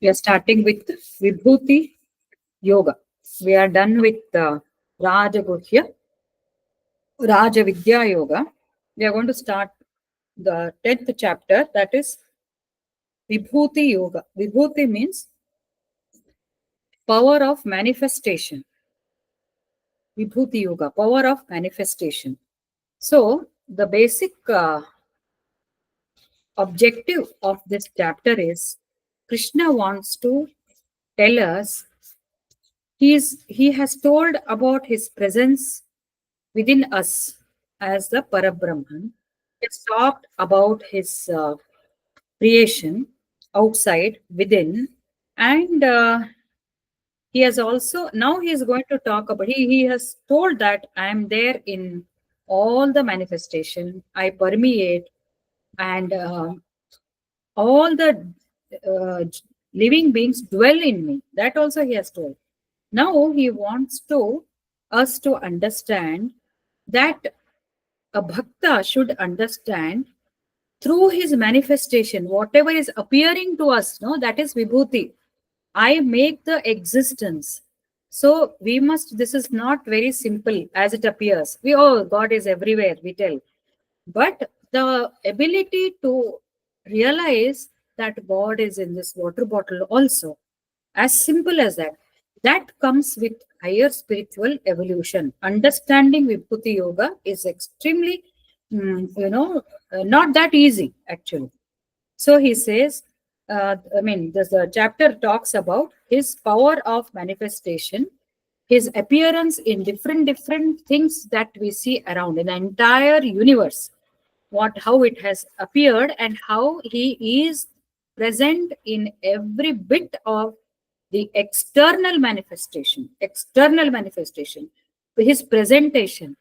We are starting with Vibhuti Yoga. We are done with Rajaguhya, Rajavidya Yoga. We are going to start the 10th chapter, that is Vibhuti Yoga. Vibhuti means power of manifestation. Vibhuti Yoga, power of manifestation. So, the basic objective of this chapter is Krishna wants to tell us he has told about his presence within us as the Parabrahman. He has talked about his creation outside, within, and he has also now he is going to talk about he has told that I am there in all the manifestation. I permeate and all the uh, living beings dwell in me. That also he has told. Now he wants to us to understand that a bhakta should understand through his manifestation, whatever is appearing to us, no, that is vibhuti. I make the existence. So we must, this is not very simple as it appears. We, oh, God is everywhere, we tell. But the ability to realize that God is in this water bottle also, as simple as that, that comes with higher spiritual evolution. Understanding Vibhuti Yoga is extremely, not that easy actually. So he says, the chapter talks about his power of manifestation, his appearance in different things that we see around in the entire universe, how it has appeared and how he is present in every bit of the external manifestation, his presentation.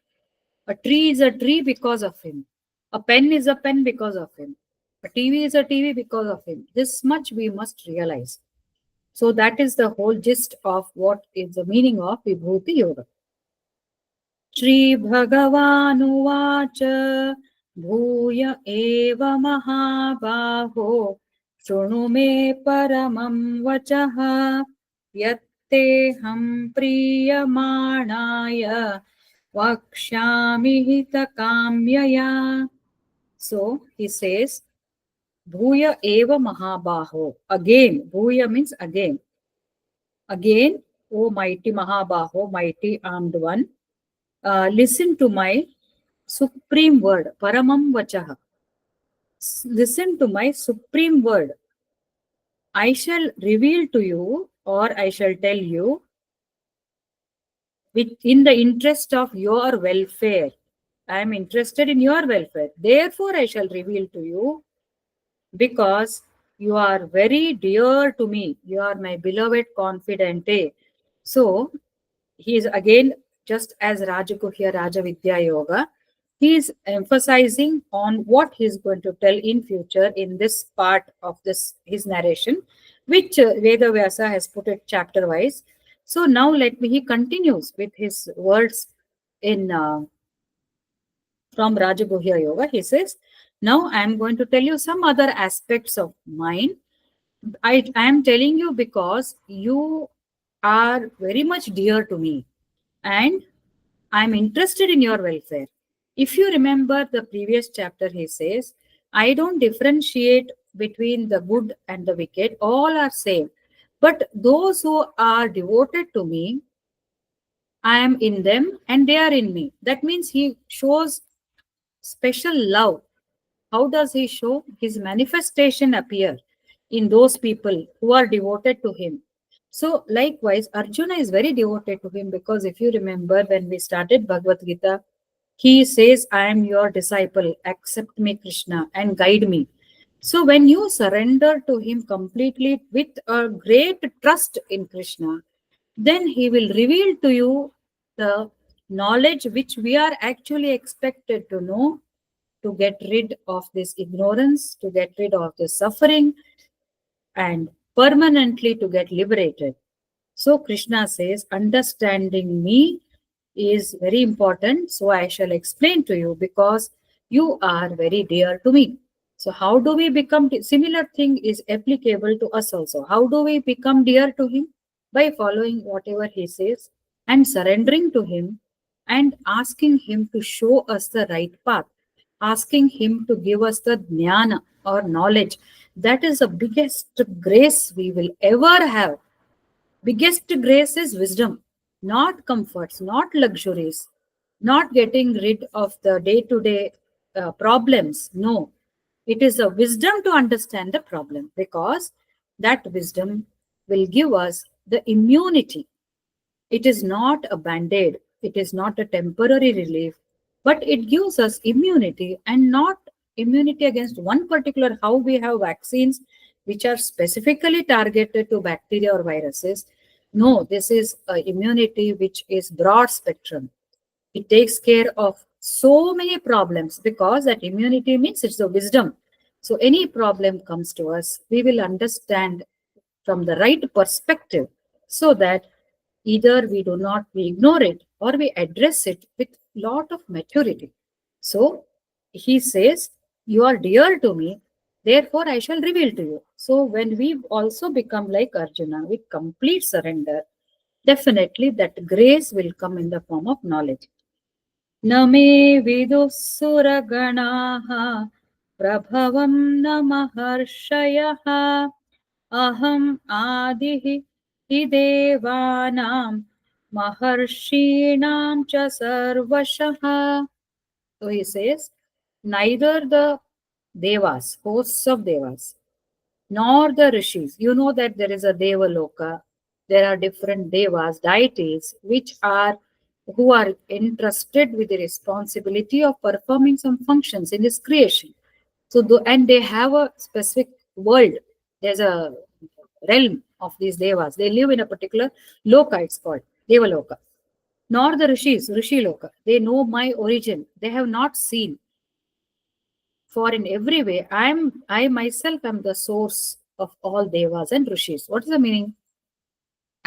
A tree is a tree because of him. A pen is a pen because of him. A TV is a TV because of him. This much we must realize. So that is the whole gist of what is the meaning of Vibhuti Yoga. Shri Bhagavanuvacha Bhuya eva mahabaho Shunu me paramam vachaha Yatte ham priyamanaya Vakshami hitakamyaya. So he says, Bhuya eva mahabaho. Again, Bhuya means again. Again, O mighty Mahabaho, mighty armed one, listen to my supreme word, Paramam Vachaha. Listen to my supreme word. I shall reveal to you, or I shall tell you, in the interest of your welfare. I am interested in your welfare. Therefore, I shall reveal to you because you are very dear to me. You are my beloved confidante. So, he is again, just as Rajaguhya Rajavidya Yoga, he is emphasizing on what he is going to tell in future in this part of this his narration, which Veda Vyasa has put it chapter wise. So now he continues with his words in from Rajaguhya Yoga. He says, now I am going to tell you some other aspects of mine. I am telling you because you are very much dear to me and I'm interested in your welfare. If you remember the previous chapter, he says, I don't differentiate between the good and the wicked, all are same. But those who are devoted to me, I am in them and they are in me. That means he shows special love. How does he show? His manifestation appear in those people who are devoted to him. So likewise, Arjuna is very devoted to him because if you remember when we started Bhagavad Gita, he says, I am your disciple, accept me, Krishna, and guide me. So when you surrender to him completely with a great trust in Krishna, then he will reveal to you the knowledge which we are actually expected to know to get rid of this ignorance, to get rid of this suffering, and permanently to get liberated. So Krishna says, understanding me is very important. So I shall explain to you because you are very dear to me. So how do we become similar thing is applicable to us also. How do we become dear to him? By following whatever he says and surrendering to him and asking him to show us the right path, asking him to give us the jnana or knowledge. That is the biggest grace we will ever have. Biggest grace is wisdom, not comforts, not luxuries, not getting rid of the day to day problems. No, it is a wisdom to understand the problem, because that wisdom will give us the immunity. It is not a band aid, it is not a temporary relief, but it gives us immunity, and not immunity against one particular, how we have vaccines which are specifically targeted to bacteria or viruses. No, this is a immunity which is broad spectrum. It takes care of so many problems, because that immunity means it's the wisdom. So any problem comes to us, we will understand from the right perspective, so that either we ignore it, or we address it with lot of maturity. So he says, you are dear to me, therefore I shall reveal to you. So when we also become like Arjuna with complete surrender, definitely that grace will come in the form of knowledge. न मे विदुः सुरगणाः प्रभवं न महर्षयः अहम् आदिः हि देवानां महर्षीणां च सर्वशः. So he says, neither the devas, hosts of devas, nor the rishis. You know that there is a Devaloka. There are different devas, deities, which are who are entrusted with the responsibility of performing some functions in this creation. So, and they have a specific world. There's a realm of these devas. They live in a particular loka. It's called Devaloka. Nor the rishis, Rishi Loka. They know my origin. They have not seen. For in every way, I myself am the source of all devas and rishis. What is the meaning?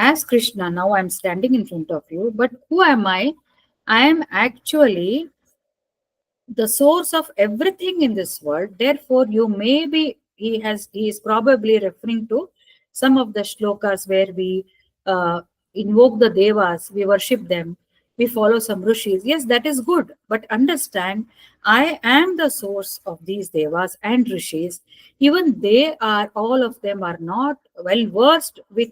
As Krishna, now I'm standing in front of you, but who am I? I am actually the source of everything in this world. Therefore, you may be, he is probably referring to some of the shlokas where we invoke the devas, we worship them, we follow some rishis. Yes, that is good, but understand, I am the source of these devas and rishis. Even they are, all of them are not well versed with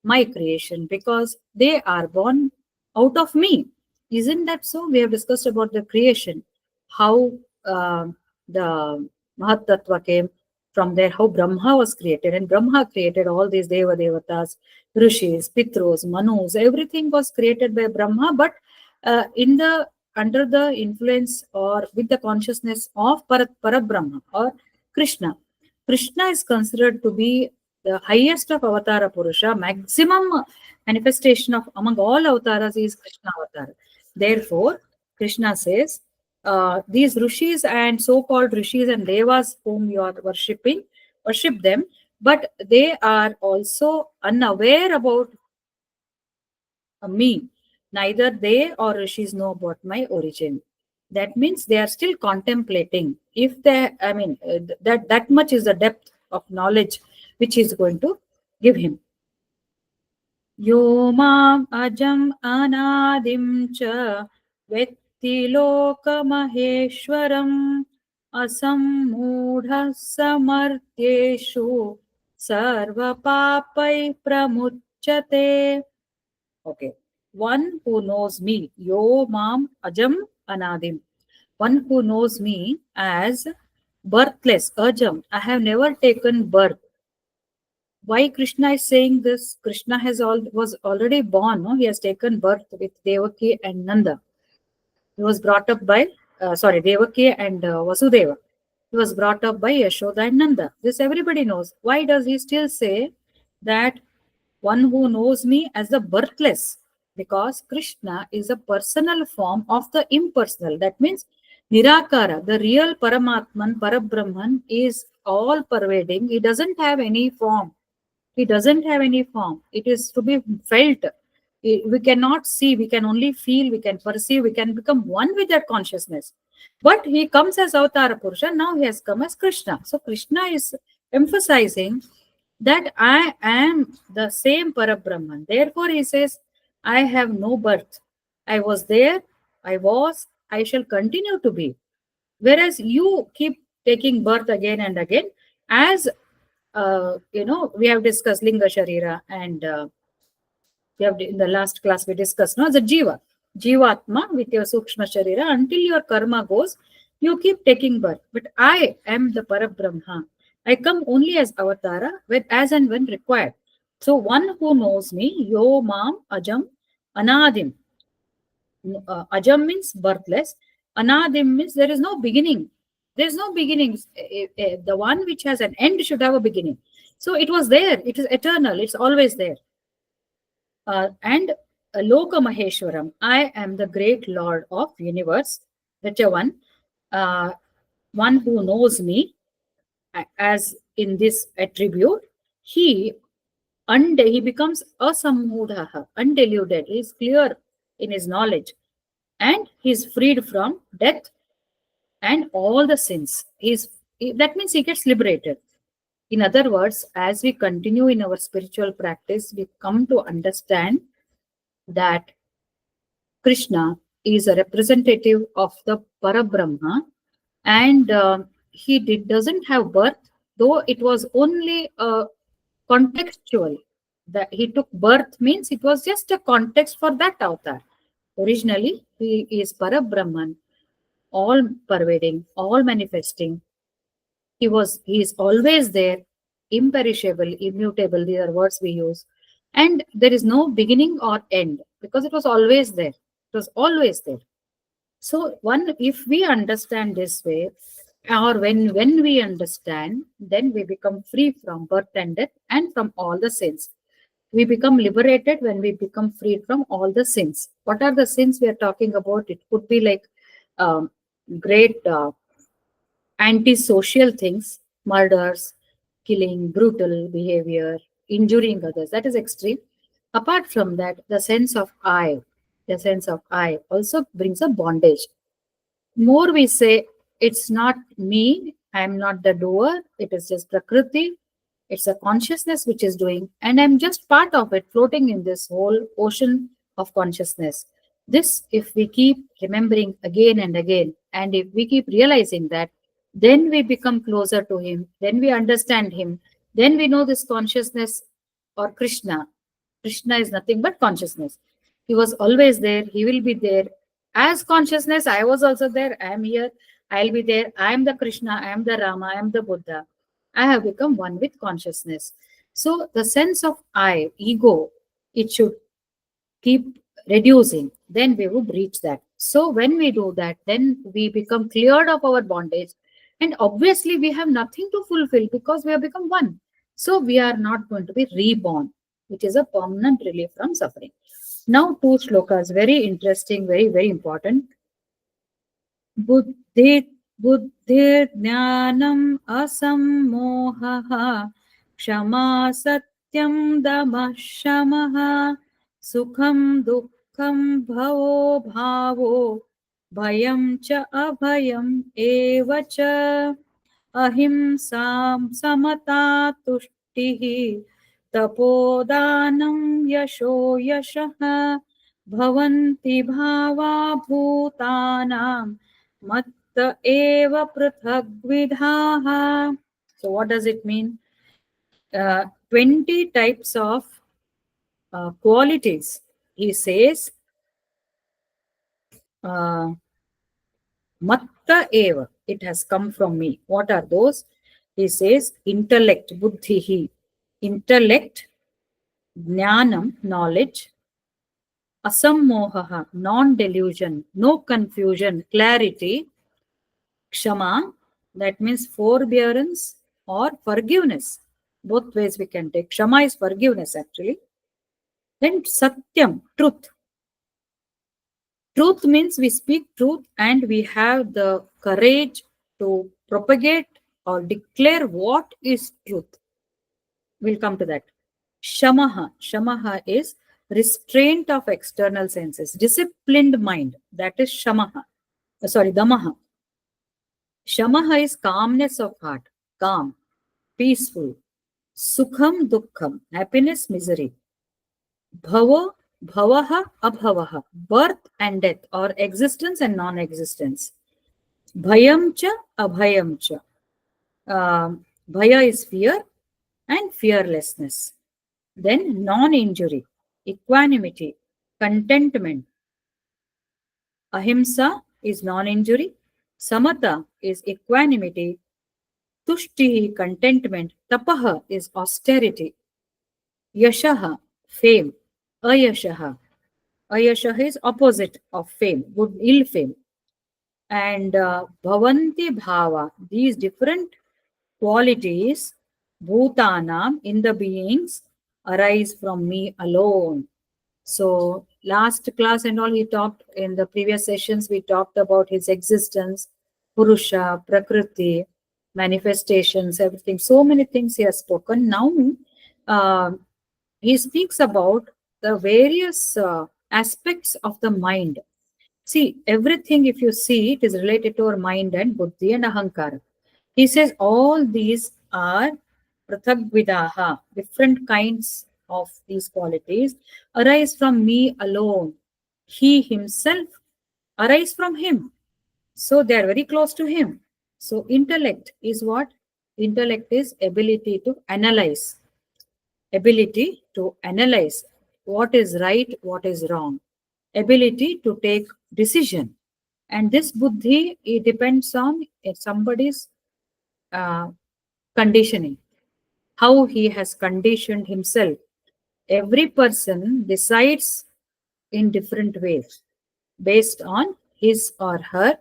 my creation, because they are born out of me. Isn't that so? We have discussed about the creation, how the Mahat Tattva came from there, how Brahma was created, and Brahma created all these Deva Devatas, Rishis, Pitros, Manus, everything was created by Brahma, but in the under the influence or with the consciousness of Parabrahma or Krishna. Krishna is considered to be the highest of Avatara Purusha, maximum manifestation of among all avatars is Krishna avatar. Therefore, Krishna says, these rishis and so-called rishis and devas whom you are worshipping, worship them, but they are also unaware about me. Neither they or rishis know about my origin. That means they are still contemplating. If they, I mean, that much is the depth of knowledge which is going to give him. Yo mam ajam anadim cha vetti lokamaheshwaram asammudha samartyeshu sarva papai pramuchyate. Okay. One who knows me, yo mam ajam anadim. One who knows me as birthless, ajam. I have never taken birth. Why Krishna is saying this? Krishna was already born. No, he has taken birth with Devaki and Nanda. He was brought up by Devaki and Vasudeva. He was brought up by Yashoda and Nanda. This everybody knows. Why does he still say that one who knows me as the birthless? Because Krishna is a personal form of the impersonal. That means Nirakara, the real Paramatman, Parabrahman, is all pervading. He doesn't have any form. He doesn't have any form. It is to be felt. We cannot see, we can only feel, we can perceive, we can become one with that consciousness. But he comes as Avatara Purusha, now he has come as Krishna. So Krishna is emphasizing that I am the same Parabrahman. Therefore, he says, I have no birth. I was there, I was, I shall continue to be. Whereas you keep taking birth again and again, as we have discussed Linga Sharira, and we have in the last class we discussed, no, the Jiva. Jivatma with your Sukshma Sharira, until your karma goes, you keep taking birth. But I am the Parabrahma. I come only as avatara, when, as and when required. So one who knows me, yo mam ajam anadim. Ajam means birthless. Anadim means there is no beginning. There is no beginning. The one which has an end should have a beginning. So it was there. It is eternal. It's always there. And Loka Maheshwaram, I am the great Lord of universe. That's one who knows me as in this attribute. He he becomes asamudhaha, undeluded. He is clear in his knowledge, and he is freed from death and all the sins. That means he gets liberated. In other words, as we continue in our spiritual practice, we come to understand that Krishna is a representative of the Parabrahma, and doesn't have birth, though it was only contextual. That he took birth means it was just a context for that avatar. Originally, he is Parabrahman, all pervading, all manifesting. He is always there, imperishable, immutable. These are words we use. And there is no beginning or end because it was always there. It was always there. So if we understand this way, or when we understand, then we become free from birth and death and from all the sins. We become liberated when we become freed from all the sins. What are the sins we are talking about? It could be like great antisocial things, murders, killing, brutal behavior, injuring others. That is extreme. Apart from that, the sense of I also brings a bondage. More we say, it's not me, I'm not the doer, it is just Prakriti, it's a consciousness which is doing, and I'm just part of it, floating in this whole ocean of consciousness. This, if we keep remembering again and again, and if we keep realizing that, then we become closer to Him, then we understand Him, then we know this consciousness or Krishna. Krishna is nothing but consciousness. He was always there, He will be there. As consciousness, I was also there, I am here, I'll be there, I am the Krishna, I am the Rama, I am the Buddha. I have become one with consciousness. So the sense of I, ego, it should keep reducing. Then we would reach that. So when we do that, then we become cleared of our bondage. And obviously we have nothing to fulfill because we have become one. So we are not going to be reborn, which is a permanent relief from suffering. Now two shlokas, very interesting, very, very important. Buddhi बुद्धिर्ज्ञानम् असम्मोहः क्षमा सत्यं दमः शमः सुखं दुःखं भवो भावो भयं च अभयम् एव च अहिंसा समता तुष्टिः तपोदानं यशो यशः भवन्ति भावा भूतानां matta eva prithagvidhaha. So what does it mean? 20 types of qualities. He says, matta eva, it has come from me. What are those? He says, intellect, buddhihi, intellect, jnanam, knowledge, asammohaha, non-delusion, no confusion, clarity, kshama, that means forbearance or forgiveness. Both ways we can take. Kshama is forgiveness actually. Then satyam, truth. Truth means we speak truth and we have the courage to propagate or declare what is truth. We'll come to that. Shamaha. Shamaha is restraint of external senses. Disciplined mind. That is shamaha. Damaha. Shamaha is calmness of heart, calm, peaceful. Sukham, dukkham, happiness, misery. Bhava, bhavaha, abhavaha, birth and death, or existence and non-existence. Bhayam cha, abhayam cha. Bhaya is fear and fearlessness. Then non-injury, equanimity, contentment. Ahimsa is non-injury. Samata is equanimity. Tushti, contentment. Tapaha is austerity. Yashaha, fame. Ayashaha. Ayashaha is opposite of fame, good ill fame. And bhavanti bhava, these different qualities, bhutanam, in the beings, arise from me alone. So last class and all, he talked in the previous sessions, we talked about his existence, Purusha, Prakriti, manifestations, everything. So many things he has spoken. Now uh, he speaks about the various aspects of the mind. See, everything, if you see, it is related to our mind and buddhi and ahankara. He says all these are prathagvidaha, different kinds of these qualities arise from me alone. He himself arise from him. So they are very close to him. So intellect is what? Intellect is ability to analyze what is right, what is wrong, ability to take decision. And this buddhi, it depends on somebody's uh, conditioning, how he has conditioned himself. Every person decides in different ways based on his or her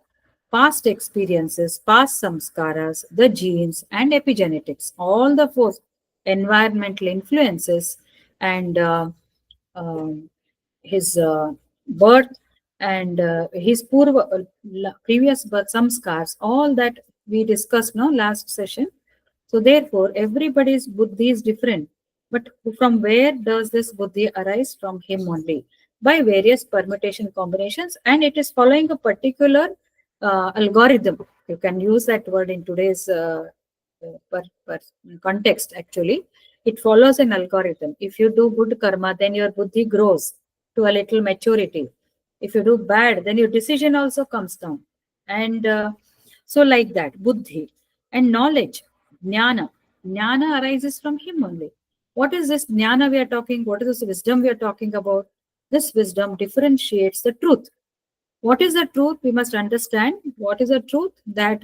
past experiences, past samskaras, the genes, and epigenetics, all the four environmental influences, and um, his birth and his previous birth samskars, all that we discussed now last session. So therefore, everybody's buddhi is different. But from where does this buddhi arise? From him only, by various permutation combinations, and it is following a particular algorithm. You can use that word in today's context. Actually, it follows an algorithm. If you do good karma, then your buddhi grows to a little maturity. If you do bad, then your decision also comes down. And so, like that, buddhi and knowledge, jnana. Jnana arises from him only. What is this jnana we are talking? What is this wisdom we are talking about? This wisdom differentiates the truth. What is the truth? We must understand what is the truth, that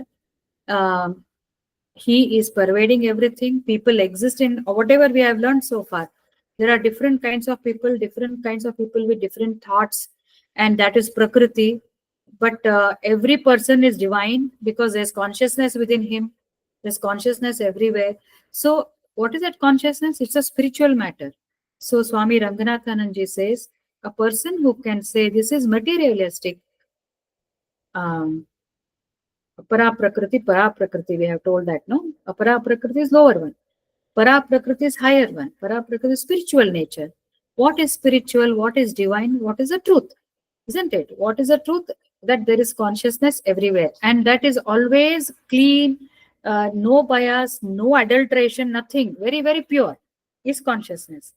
um, he is pervading everything. People exist in whatever we have learned so far. There are different kinds of people with different thoughts, and that is Prakriti. But every person is divine because there's consciousness within him, there's consciousness everywhere. So, what is that consciousness? It's a spiritual matter. So, Swami Ranganathananji says a person who can say this is materialistic, um, para prakriti, we have told that, no? Para prakriti is lower one. Para prakriti is higher one. Para prakriti is spiritual nature. What is spiritual? What is divine? What is the truth? Isn't it? What is the truth? That there is consciousness everywhere. And that is always clean, no bias, no adulteration, nothing. Very, very pure is consciousness.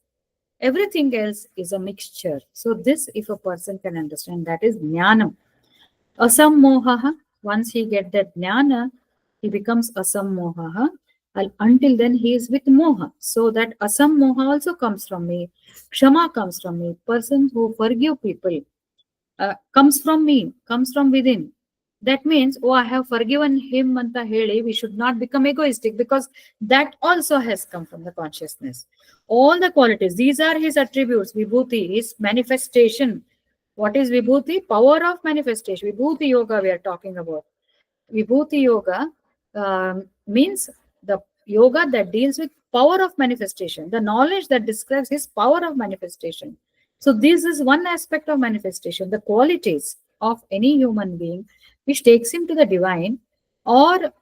Everything else is a mixture. So this, if a person can understand, that is jnanam. Asammohaha, once he get that jnana, he becomes asammohaha. Until then, he is with moha. So that asammoha also comes from me. Kshama comes from me. Person who forgive people comes from me, comes from within. That means, oh, I have forgiven him, anta heli. We should not become egoistic, because that also has come from the consciousness. All the qualities, these are his attributes, vibhuti, his manifestation. What is vibhuti? Power of manifestation. Vibhuti yoga we are talking about. Vibhuti yoga means the yoga that deals with power of manifestation, the knowledge that describes his power of manifestation. So this is one aspect of manifestation, the qualities of any human being which takes him to the divine, or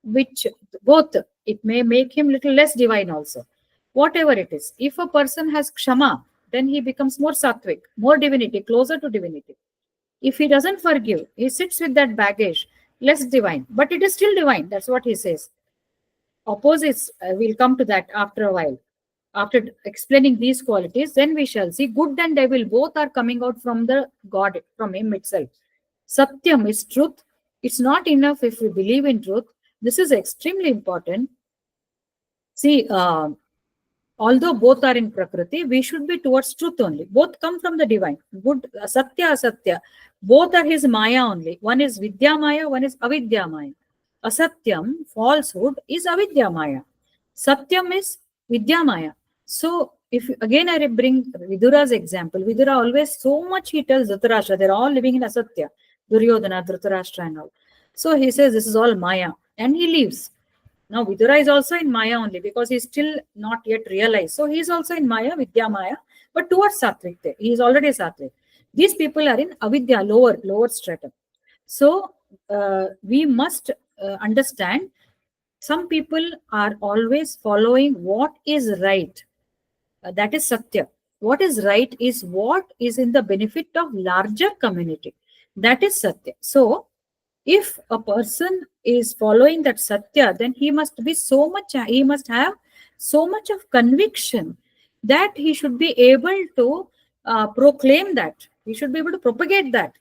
which both, it may make him little less divine also. Whatever it is, if a person has kshama, then he becomes more sattvic, more divinity, closer to divinity. If he doesn't forgive, he sits with that baggage, less divine, but it is still divine. That's what he says. Opposites, we'll come to that after a while. After explaining these qualities, then we shall see good and evil both are coming out from the God, from him itself. Satyam is truth. It's not enough if we believe in truth. This is extremely important. See, although both are in Prakriti, we should be towards truth only. Both come from the divine. Good, Satya, Asatya. Both are his Maya only. One is Vidya Maya, one is Avidya Maya. Asatyam, falsehood, is Avidya Maya. Satyam is Vidya Maya. So, if again I bring Vidura's example, Vidura always so much he tells Dhritarashtra, they're all living in Asatya, Duryodhana, Dhritarashtra and all. So he says this is all Maya and he leaves. Now Vidura is also in Maya only because he's still not yet realized. So he is also in Maya, Vidya Maya, but towards Sattvic. He is already Sattvic. These people are in Avidya, lower stratum. So we must understand some people are always following what is right. That is Satya. What is right is what is in the benefit of larger community. That is Satya. So if a person is following that Satya, then he must he must have so much of conviction that he should be able to proclaim that. He should be able to propagate that.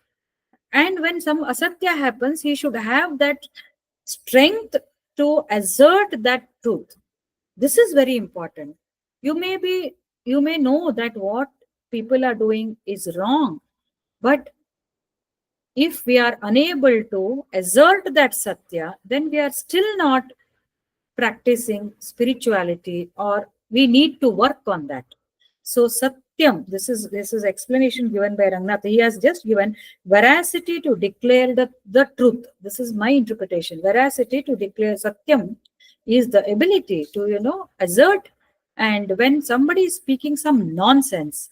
And when some Asatya happens, he should have that strength to assert that truth. This is very important. You may be, you may know that what people are doing is wrong, but if we are unable to assert that Satya, then we are still not practicing spirituality, or we need to work on that. So Satyam, this is explanation given by Rangnath. He has just given veracity to declare the truth. This is my interpretation. Veracity to declare Satyam is the ability to, assert. And when somebody is speaking some nonsense,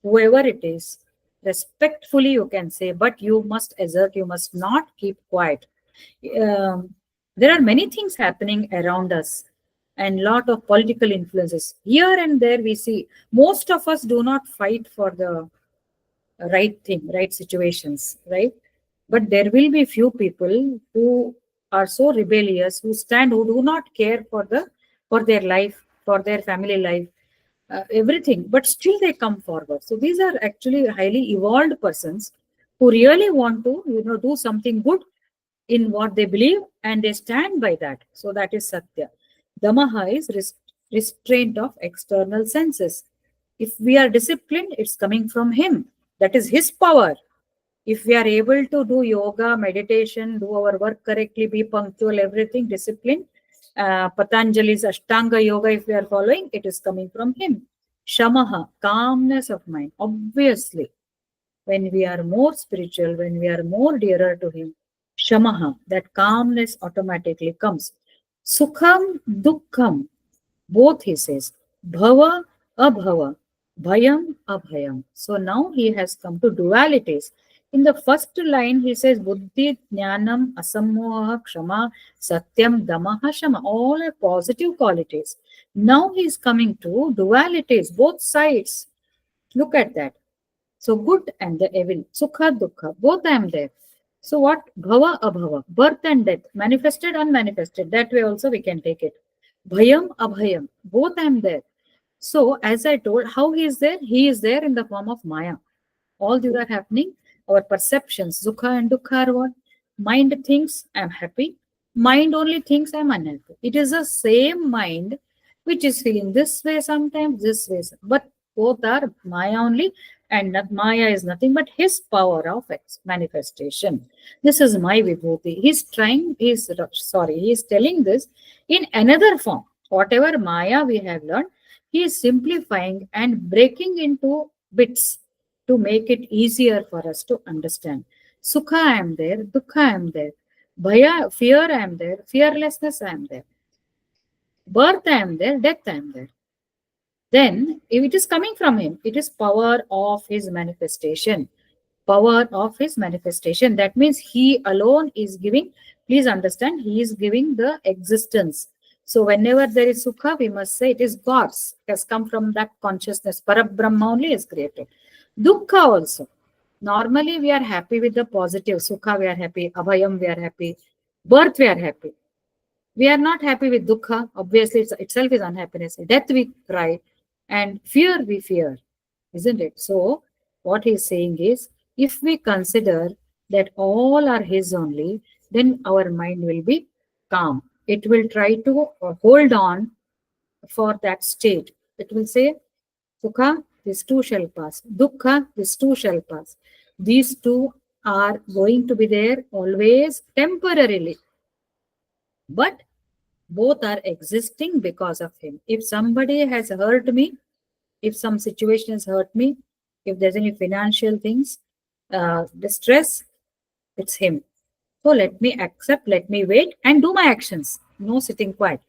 whoever it is, respectfully you can say, but you must assert, you must not keep quiet. There are many things happening around us and lot of political influences. Here and there we see most of us do not fight for the right thing, right situations, right? But there will be few people who are so rebellious, who stand, who do not care for their life, for their family life, everything, but still they come forward. So these are actually highly evolved persons who really want to, do something good in what they believe, and they stand by that. So that is Satya. Damaha is restraint of external senses. If we are disciplined, it's coming from him. That is his power. If we are able to do yoga, meditation, do our work correctly, be punctual, everything, discipline, Patanjali's Ashtanga Yoga, if we are following, it is coming from him. Shamaha, calmness of mind. Obviously, when we are more spiritual, when we are more dearer to him, Shamaha, that calmness automatically comes. Sukham, Dukkham, both he says. Bhava, Abhava, Bhayam, Abhayam. So now he has come to dualities. In the first line, he says Buddhi, Jnanam, Asammoha, Kshama, Satyam, Damaha, Shama. All are positive qualities. Now he is coming to dualities, both sides. Look at that. So good and the evil, Sukha, Dukkha, both I am there. So what? Bhava, Abhava, birth and death, manifested, unmanifested. That way also we can take it. Bhayam, Abhayam, both I am there. So as I told, how he is there? He is there in the form of Maya. All these are happening. Our perceptions, Sukha and Dukkha are what? Mind thinks I am happy. Mind only thinks I am unhappy. It is the same mind which is feeling this way sometimes, this way. But both are Maya only, and Maya is nothing but his power of manifestation. This is my Vibhuti. He's telling this in another form. Whatever Maya we have learned, he is simplifying and breaking into bits to make it easier for us to understand. Sukha I am there, Dukkha I am there. Bhaya, fear I am there, fearlessness I am there. Birth I am there, death I am there. Then, if it is coming from him, it is power of his manifestation. Power of his manifestation. That means he alone is giving, please understand, he is giving the existence. So whenever there is Sukha, we must say it is God's. It has come from that consciousness. Parabrahma only is created. Dukkha also. Normally, we are happy with the positive. Sukha, we are happy. Abhayam, we are happy. Birth, we are happy. We are not happy with dukkha. Obviously, itself is unhappiness. Death, we cry. And fear, we fear. Isn't it? So, what he's saying is, if we consider that all are his only, then our mind will be calm. It will try to hold on for that state. It will say, Sukha, this too shall pass. Dukkha, this too shall pass. These two are going to be there always temporarily. But both are existing because of him. If somebody has hurt me, if some situation has hurt me, if there's any financial things, distress, it's him. So let me accept, let me wait and do my actions. No sitting quiet.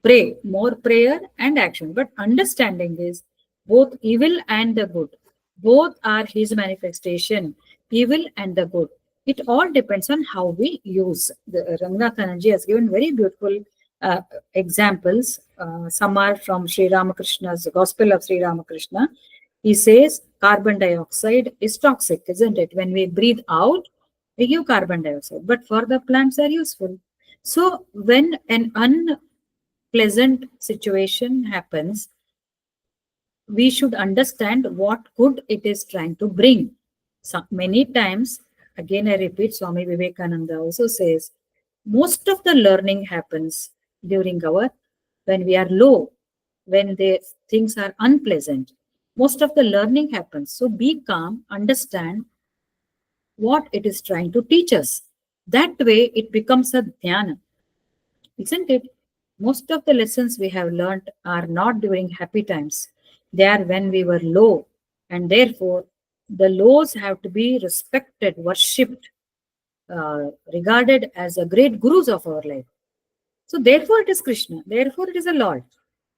Pray, more prayer and action. But understanding is both evil and the good. Both are his manifestation, evil and the good. It all depends on how we use. The Ranganathananji has given very beautiful examples. Some are from Sri Ramakrishna's Gospel of Sri Ramakrishna. He says carbon dioxide is toxic, isn't it? When we breathe out, we give carbon dioxide, but for the plants are useful. So when an unpleasant situation happens, we should understand what good it is trying to bring. So many times, again I repeat, Swami Vivekananda also says, most of the learning happens during our when we are low, when the things are unpleasant. Most of the learning happens. So be calm, understand what it is trying to teach us. That way it becomes a dhyana, isn't it? Most of the lessons we have learned are not during happy times. They are when we were low. And therefore, the lows have to be respected, worshipped, regarded as a great gurus of our life. So therefore it is Krishna. Therefore it is a Lord.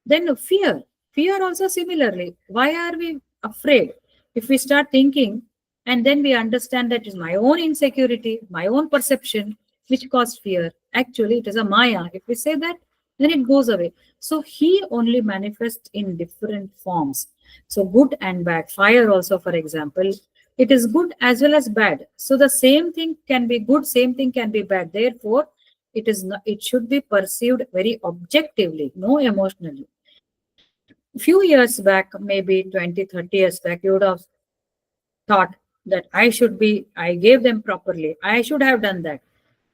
Then fear. Fear also similarly. Why are we afraid? If we start thinking and then we understand that it is my own insecurity, my own perception, which caused fear. Actually, it is a Maya. If we say that, then it goes away. So he only manifests in different forms. So good and bad. Fire also, for example, it is good as well as bad. So the same thing can be good, same thing can be bad. Therefore, it is not, it should be perceived very objectively, no emotionally. Few years back, maybe 20, 30 years back, you would have thought that I gave them properly. I should have done that.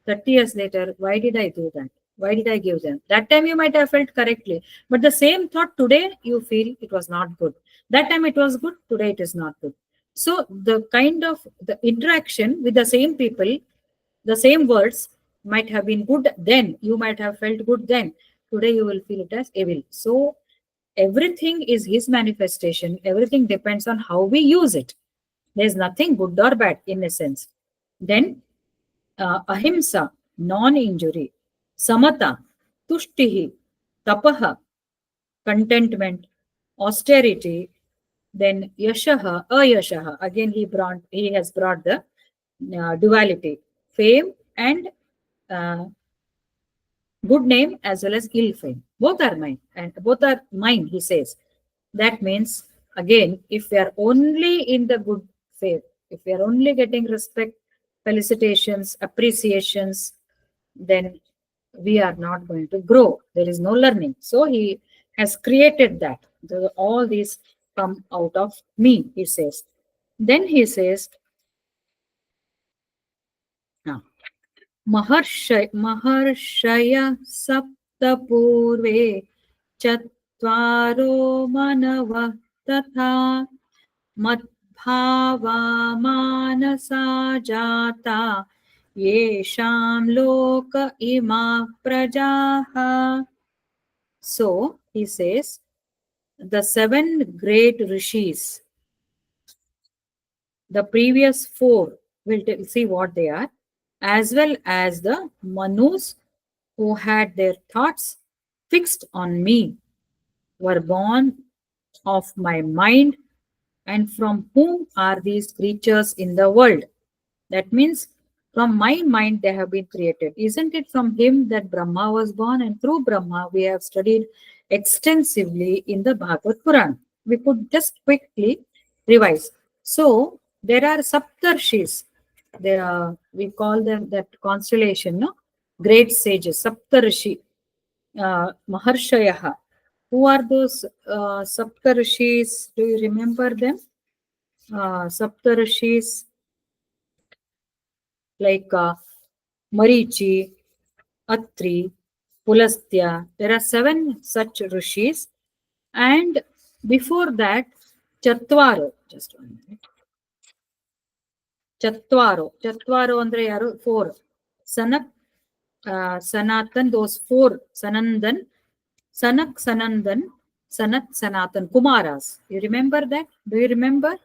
30 years later, why did I do that? Why did I give them? That time you might have felt correctly. But the same thought today, you feel it was not good. That time it was good, today it is not good. So the kind of the interaction with the same people, the same words might have been good then. You might have felt good then. Today you will feel it as evil. So everything is his manifestation. Everything depends on how we use it. There's nothing good or bad in a sense. Then ahimsa, non-injury, samata, tushtihi, tapaha, contentment, austerity, then yashaha, ayashaha. Again, he has brought the duality, fame and uh, good name as well as ill fame. Both are mine, and both are mine, he says. That means, again, if we are only in the good faith, if we are only getting respect, felicitations, appreciations, then we are not going to grow. There is no learning. So he has created that. All these come out of me, he says. Then he says, now, महर्षय सप्तपूर्वे चत्वारो मनवः तथा मद्भावा मानसा जाता येषां लोक इमा प्रजाः. So he says the seven great rishis, the previous four, we'll see what they are, as well as the Manus who had their thoughts fixed on me, were born of my mind, and from whom are these creatures in the world? That means from my mind they have been created. Isn't it from him that Brahma was born? And through Brahma we have studied extensively in the Bhagavad Puran. We could just quickly revise. So There are Saptarshis. There are, we call them that constellation, no? Great sages, Saptarshi, Maharshayaha. Who are those Saptarshis? Do you remember them? Saptarshis like Marichi, Atri, Pulastya. There are 7 such rishis. And before that, Chatvaro. Just 1 minute. Chatvaro andre yaru 4. Sanak, Sanatan, those 4. Sanandan, Sanandan, Sanatan, Kumaras. You remember that? Do you remember?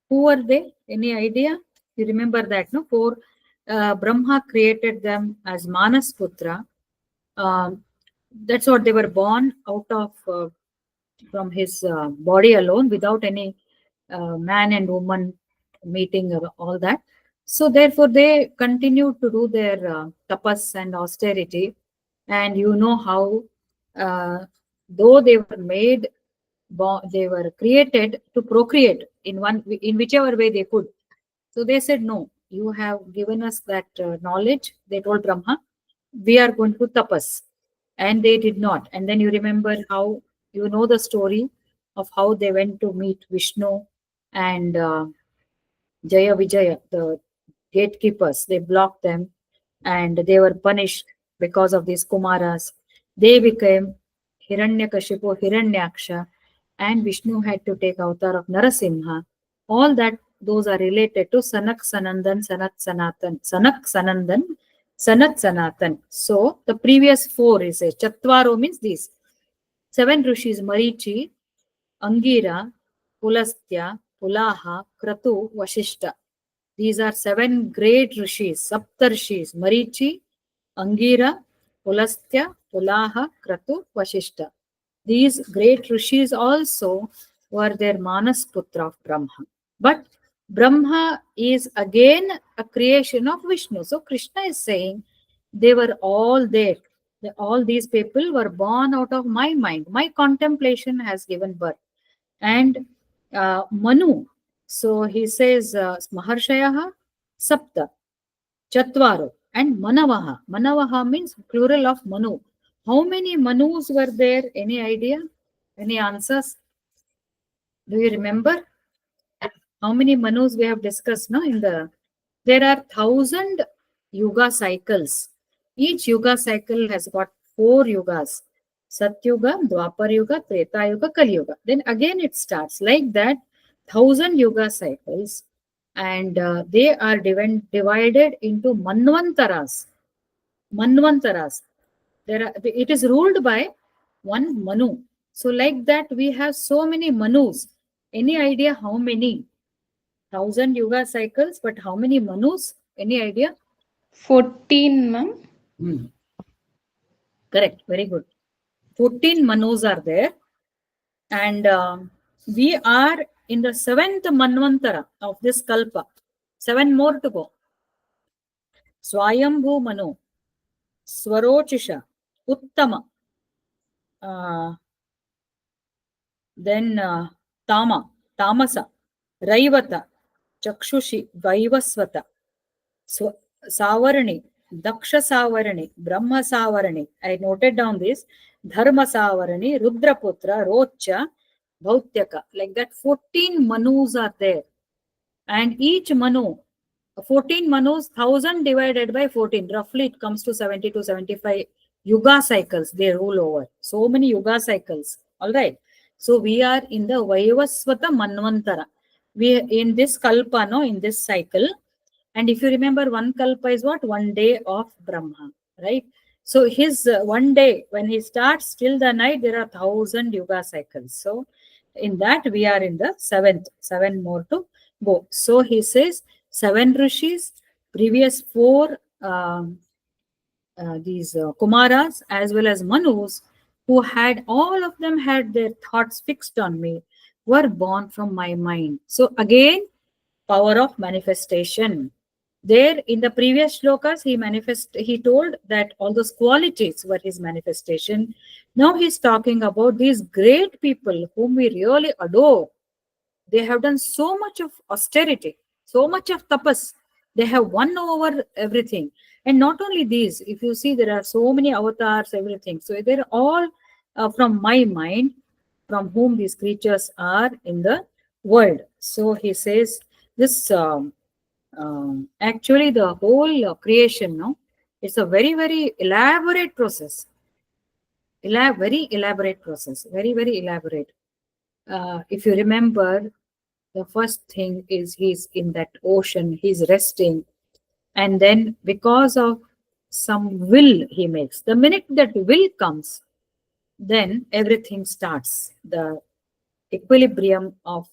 Who were they? Any idea? You remember that, no? 4. Brahma created them as Manas Putra. That's what they were born out of from his body alone, without any man and woman meeting or all that. So therefore, they continued to do their tapas and austerity. And you know how, though they were made, they were created to procreate in whichever way they could. So they said, no, you have given us that knowledge. They told Brahma, we are going to tapas. And they did not. And then you remember how, you know the story of how they went to meet Vishnu and Jaya Vijaya, the gatekeepers. They blocked them and they were punished because of these Kumaras. They became Hiranyakashipu, Hiranyaksha, and Vishnu had to take avatar of Narasimha. All that, those are related to Sanak Sanandan, Sanat Sanatan. Sanak Sanandan, Sanat Sanatan. So the previous 4 is a Chatvaro means these 7 rishis: Marichi, Angira, Pulastya, Pulaha, Kratu, Vashishta. These are 7 great rishis, Saptarshis: Marichi, Angira, Pulastya, Pulaha, Kratu, Vashishta. These great rishis also were their Manas Putra of Brahma. But Brahma is again a creation of Vishnu. So Krishna is saying they were all there. All these people were born out of my mind. My contemplation has given birth. And Manu, so he says Maharshayaha, Sapta, Chatvaro, and Manavaha. Manavaha means plural of Manu. How many Manus were there? Any idea? Any answers? Do you remember? How many Manus we have discussed? No, there are 1,000 yuga cycles. Each yuga cycle has got 4 yugas: Satyuga, Dwapar Yuga, Treta Yuga, Kali Yuga. Then again it starts like that. 1,000 yuga cycles, and they are divided into Manvantaras. Manvantaras. It is ruled by one Manu. So like that, we have so many Manus. Any idea how many? 1,000 yuga cycles, but how many Manus? Any idea? 14, ma'am. Correct. Very good. 14 Manus are there. And we are in the 7th Manvantara of this Kalpa. 7 more to go. Swayambhu Manu, Swarochisha, Uttama, then Tamasa, Raivata, Chakshushi, Vaivasvata, Savarani, Daksha Savarani, Brahma Savarani. I noted down this. Dharma Savarani, Rudraputra, Rocha, Bhautyaka. Like that, 14 Manus are there. And each Manu, 14 Manus, 1,000 divided by 14. Roughly it comes to 70 to 75 Yuga cycles they rule over. So many Yuga cycles. All right. So we are in the Vaivasvata Manvantara. We in this Kalpa, no, in this cycle. And if you remember, one Kalpa is what? 1 day of Brahma, right? So his 1 day, when he starts till the night, there are 1,000 Yuga cycles. So in that, we are in the 7th, 7 more to go. So he says 7 rishis, previous 4 these Kumaras as well as Manus, who had, all of them had their thoughts fixed on me, were born from my mind. So again, power of manifestation. There in the previous shlokas, he told that all those qualities were his manifestation. Now he's talking about these great people whom we really adore. They have done so much of austerity. So much of tapas. They have won over everything. And not only these, if you see, there are so many avatars, everything. So they're all from my mind, from whom these creatures are in the world. So he says this actually the whole creation, no, it's a very, very elaborate process. Very elaborate process. Very, very elaborate. If you remember, the first thing is he's in that ocean, he's resting, and then because of some will he makes, the minute that will comes, then everything starts. The equilibrium of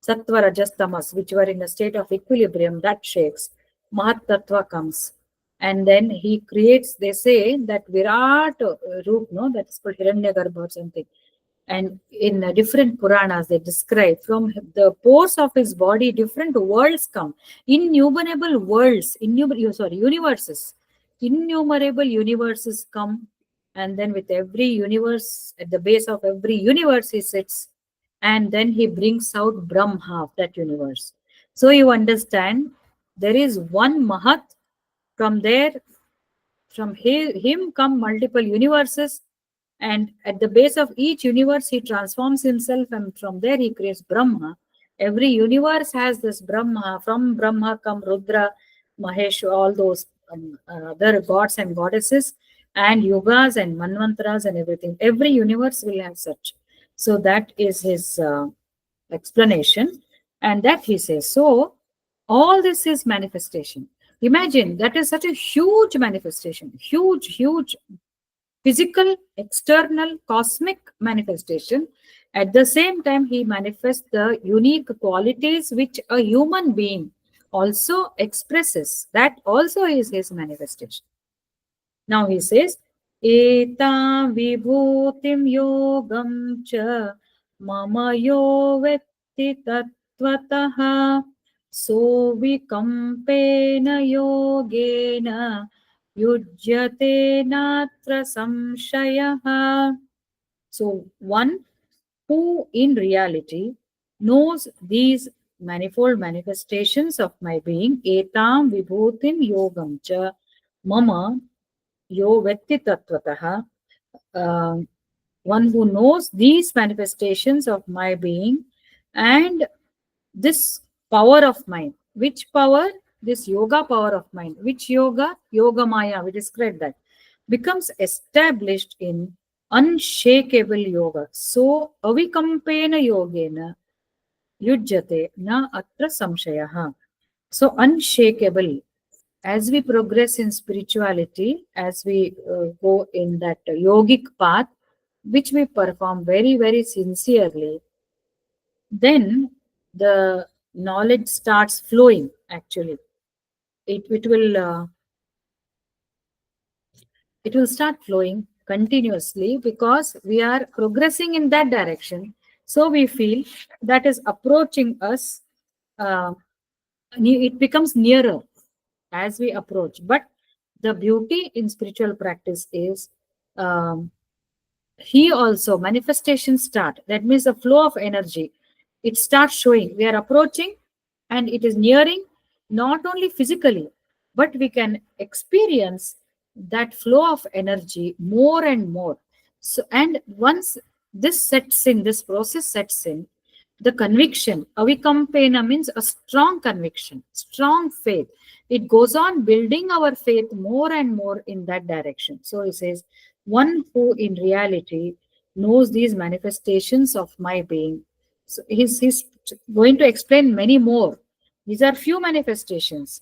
sattva, rajas, tamas, which were in a state of equilibrium, that shakes. Mahat Tattva comes. And then he creates, they say that Virat Roop, no, that's called Hiranyagarbha or something. And in different Puranas, they describe from the pores of his body, different worlds come. Innumerable worlds, universes. Innumerable universes come. And then with every universe, at the base of every universe, he sits, and then he brings out Brahma of that universe. So you understand, there is one Mahat. From there, from him come multiple universes, and at the base of each universe he transforms himself, and from there he creates Brahma. Every universe has this Brahma. From Brahma come Rudra, Mahesh, all those other gods and goddesses, and yugas and manvantras and everything. Every universe will have such. So that is his explanation, and that he says. So all this is manifestation. Imagine, that is such a huge manifestation, huge physical, external, cosmic manifestation. At the same time, he manifests the unique qualities which a human being also expresses. That also is his manifestation. Now he says, Etam vibhutim yogam cha mama yo vetti tattvataha so vikampena yogena yujyate natra samshayaha. So one who in reality knows these manifold manifestations of my being, etam vibhutim yogam cha mama yo vetti tattvataha, uh, one who knows these manifestations of my being, and this power of mine. Which power? This yoga power of mine. Which yoga? Yoga Maya. We described that. Becomes established in unshakable yoga. So, avikampena yogena yujjate na atra samshayaha. So, unshakable. As we progress in spirituality, as we go in that yogic path, which we perform very, very sincerely, then the knowledge starts flowing. Actually, it will it will start flowing continuously because we are progressing in that direction. So we feel that is approaching us. Uh, it becomes nearer as we approach. But the beauty in spiritual practice is, um, he also manifestations start. That means the flow of energy, it starts showing. We are approaching, and it is nearing, not only physically, but we can experience that flow of energy more and more. So, and once this sets in, this process sets in, the conviction, avikampena, means a strong conviction, strong faith. It goes on building our faith more and more in that direction. So he says, one who in reality knows these manifestations of my being. So he's going to explain many more. These are few manifestations.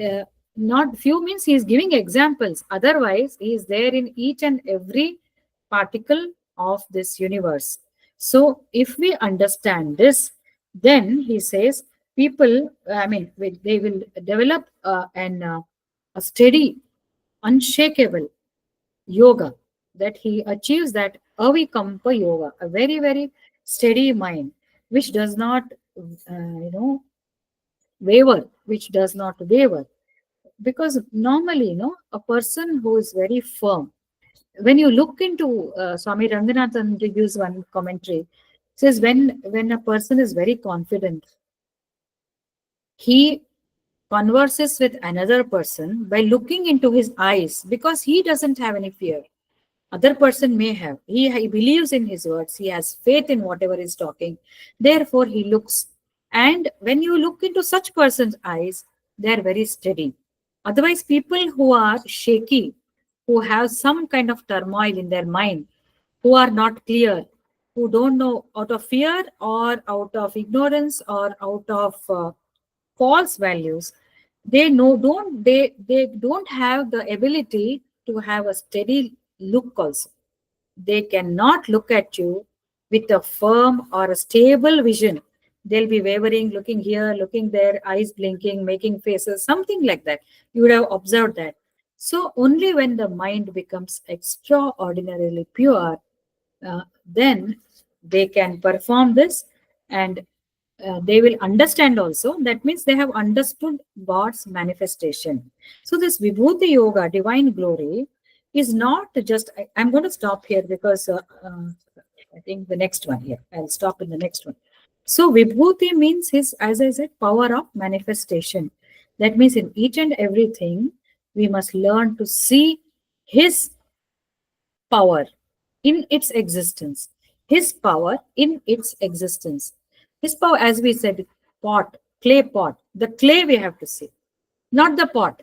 Uh, Not few means he is giving examples. Otherwise, he is there in each and every particle of this universe. So, if we understand this, then he says people, I mean, they will develop a steady, unshakable yoga, that he achieves that avikampa yoga, a very, very steady mind, which does not, waver, which does not waver. Because normally, a person who is very firm, when you look into Swami Ranganathan gives one commentary, says when a person is very confident, He converses with another person by looking into his eyes because he doesn't have any fear. Other person may have. He believes in his words. He has faith in whatever he's talking. Therefore, he looks. And when you look into such person's eyes, they are very steady. Otherwise, people who are shaky, who have some kind of turmoil in their mind, who are not clear, who don't know out of fear or out of ignorance or out of false values, they don't have the ability to have a steady look also. They cannot look at you with a firm or a stable vision. They'll be wavering, looking here, looking there, eyes blinking, making faces, something like that. You would have observed that. So only when the mind becomes extraordinarily pure, then they can perform this, and they will understand also. That means they have understood God's manifestation. So this Vibhuti Yoga, divine glory, is not just, I'm going to stop here because I think the next one here, I'll stop in the next one. So Vibhuti means his, as I said, power of manifestation. That means in each and everything, we must learn to see his power in its existence. His power in its existence. His power, as we said, pot, clay pot. The clay we have to see, not the pot.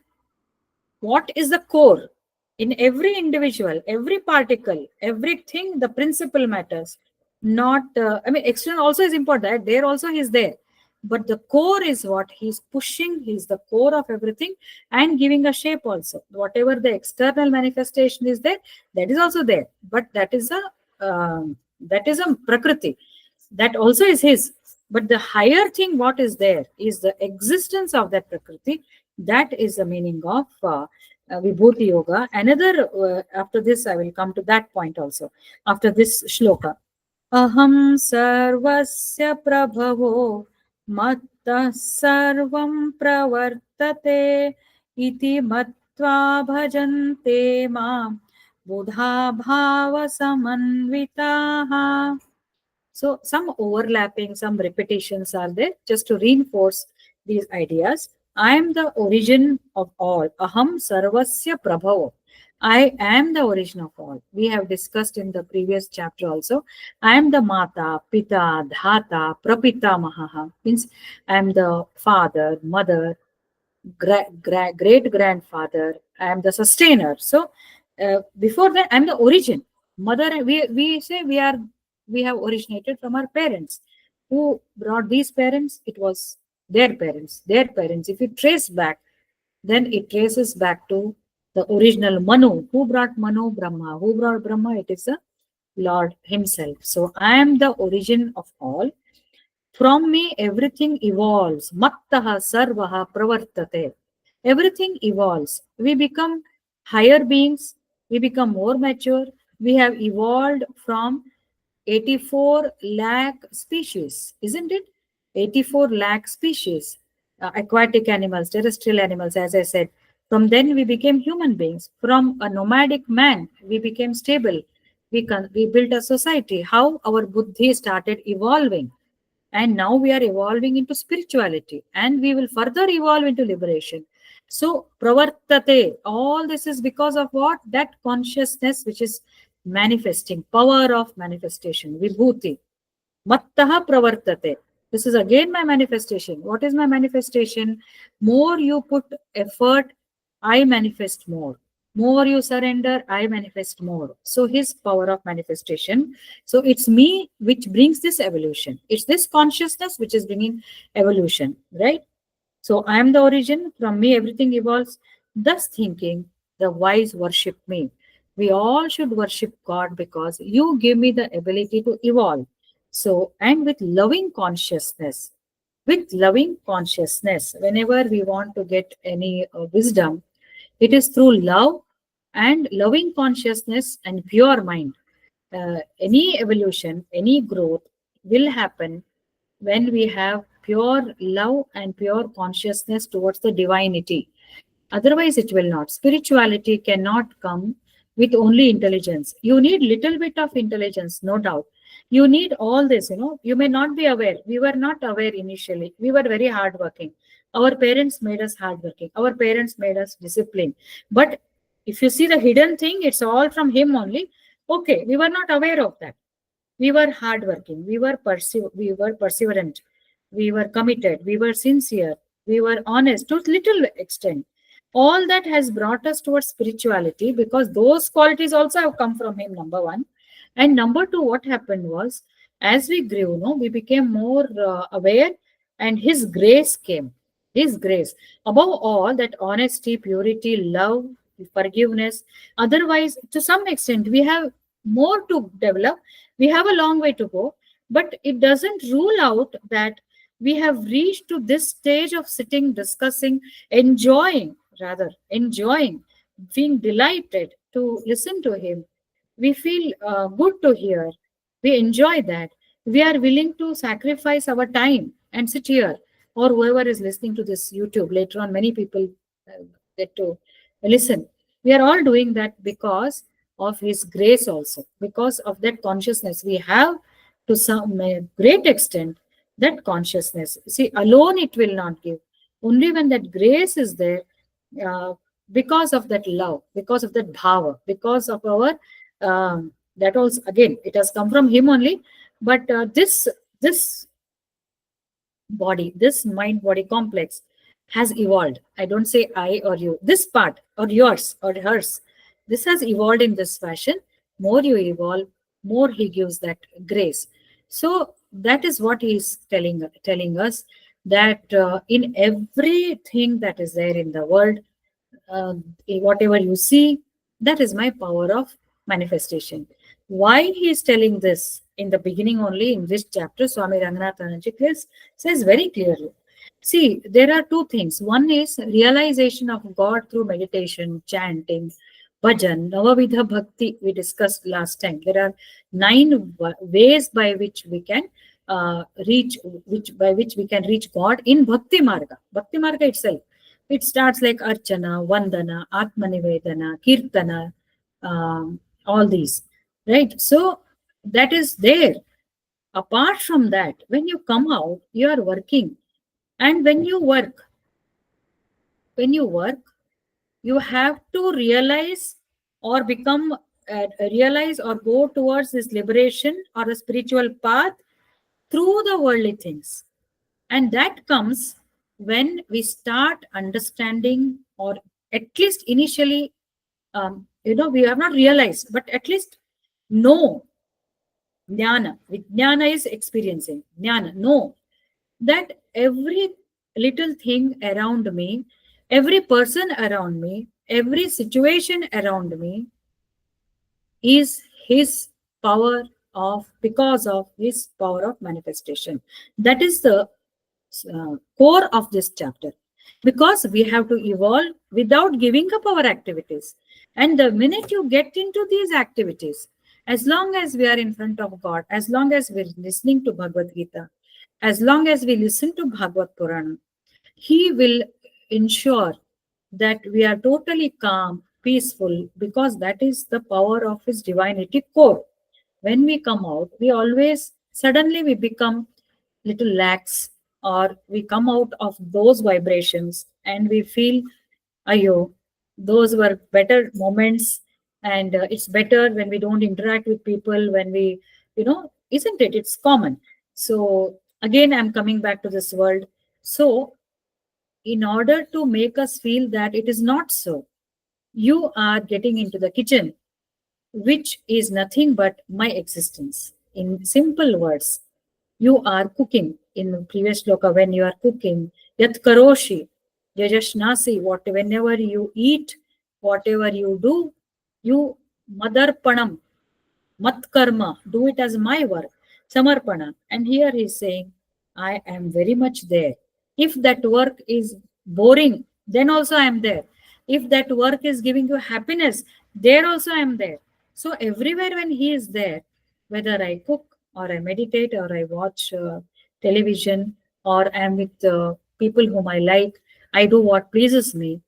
What is the core? In every individual, every particle, everything, the principle matters. Not, I mean, external also is important. There also he is there. But the core is what he's pushing. He's the core of everything and giving a shape also. Whatever the external manifestation is there, that is also there. But that is a prakriti. That also is his. But the higher thing, what is there, is the existence of that prakriti. That is the meaning of Vibhuti Yoga. Another, after this, I will come to that point also, after this shloka. Aham sarvasya prabhavo matta sarvam pravartate iti matva bhajante mam buddha bhava samanvitaha. So some overlapping, some repetitions are there just to reinforce these ideas. I am the origin of all. Aham sarvasya prabhavo. I am the origin of all. We have discussed in the previous chapter also. I am the Mata, Pita, Dhata, Prapita Mahaha. Means I am the father, mother, great grandfather. I am the sustainer. So before that, I am the origin. Mother, we say we have originated from our parents. Who brought these parents? It was their parents. Their parents. If you trace back, then it traces back to the original Manu. Who brought Manu? Brahma. Who brought Brahma? It is the Lord Himself. So I am the origin of all. From me, everything evolves. Mattaha sarvaha pravartate. Everything evolves. We become higher beings. We become more mature. We have evolved from 84 lakh species, isn't it? 84 lakh species, aquatic animals, terrestrial animals, as I said. From then we became human beings. From a nomadic man, we became stable. We built a society. How our buddhi started evolving. And now we are evolving into spirituality and we will further evolve into liberation. So, pravartate, all this is because of what? That consciousness which is manifesting, power of manifestation, vibhuti. Mattaha pravartate. This is again my manifestation. What is my manifestation? More you put effort, I manifest more. More you surrender, I manifest more. So his power of manifestation. So it's me which brings this evolution. It's this consciousness which is bringing evolution, right? So I am the origin. From me, everything evolves. Thus thinking, the wise worship me. We all should worship God because you give me the ability to evolve. So, and with loving consciousness, whenever we want to get any wisdom, it is through love and loving consciousness and pure mind. Any evolution, any growth will happen when we have pure love and pure consciousness towards the divinity. Otherwise, it will not. Spirituality cannot come with only intelligence. You need little bit of intelligence, no doubt. You need all this, you may not be aware. We were not aware initially. We were very hardworking. Our parents made us hardworking. Our parents made us disciplined. But if you see the hidden thing, it's all from him only. Okay, we were not aware of that. We were hardworking. We were perseverant. We were committed. We were sincere. We were honest to little extent. All that has brought us towards spirituality because those qualities also have come from him, number one. And number two, what happened was as we grew, we became more aware, and his grace came. His grace. Above all, that honesty, purity, love, forgiveness. Otherwise, to some extent, we have more to develop. We have a long way to go, but it doesn't rule out that we have reached to this stage of sitting, discussing, enjoying, rather, enjoying, being delighted to listen to him. We feel good to hear. We enjoy that. We are willing to sacrifice our time and sit here, or whoever is listening to this YouTube later on, many people get to listen. We are all doing that because of his grace, also because of that consciousness we have. To some great extent, that consciousness, see, alone it will not give. Only when that grace is there, uh, because of that love, because of that bhava, because of our that also, again, it has come from him only. But this body, this mind body complex has evolved. I don't say I or you, this part or yours or hers, this has evolved in this fashion. More you evolve, more he gives that grace. So that is what he is telling us, that in everything that is there in the world, uh, whatever you see, that is my power of manifestation. Why he is telling this in the beginning only in this chapter, Swami Ranganathananji says very clearly. See, there are two things. One is realization of God through meditation, chanting, bhajan, Navavidha Bhakti, we discussed last time. There are 9 ways by which we can which we can reach God in Bhakti Marga. Bhakti Marga itself. It starts like Archana, Vandana, Atmanivedana, Kirtana, all these, right? So that is there. Apart from that, when you come out, you are working. And when you work, you have to realize or realize or go towards this liberation or a spiritual path through the worldly things. And that comes when we start understanding, or at least initially, we have not realized, but at least know, jnana. Vijnana is experiencing. Jnana, know that every little thing around me, every person around me, every situation around me is his power because of his power of manifestation. That is the core of this chapter, because we have to evolve without giving up our activities. And the minute you get into these activities, as long as we are in front of God, as long as we're listening to Bhagavad Gita, as long as we listen to Bhagavad Purana, he will ensure that we are totally calm, peaceful, because that is the power of his divinity core. When we come out, we always suddenly we become little lax, or we come out of those vibrations and we feel, ayo, those were better moments. And it's better when we don't interact with people, when we, isn't it? It's common. So again, I'm coming back to this world. So in order to make us feel that it is not so, you are getting into the kitchen, which is nothing but my existence. In simple words, you are cooking. In previous shloka, when you are cooking, yat karoshi, yajashnasi, whenever you eat, whatever you do, you madarpanam, mat karma, do it as my work, samarpana. And here he's saying, I am very much there. If that work is boring, then also I am there. If that work is giving you happiness, there also I am there. So everywhere when he is there, whether I cook or I meditate or I watch television or I am with people whom I like, I do what pleases me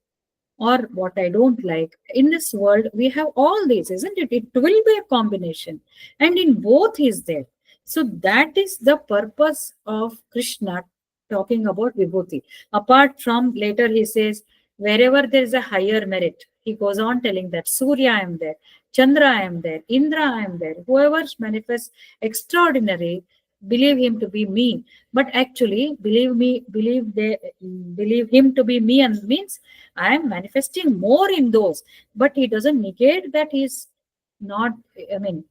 or what I don't like. In this world, we have all these, isn't it? It will be a combination. And in both, he is there. So that is the purpose of Krishna talking about Vibhuti. Apart from later he says, wherever there is a higher merit, he goes on telling that Surya I am there, Chandra I am there, Indra I am there. Whoever manifests extraordinary, believe him to be me. But actually, believe him to be me, and means I am manifesting more in those. But he doesn't negate that he's not. I mean,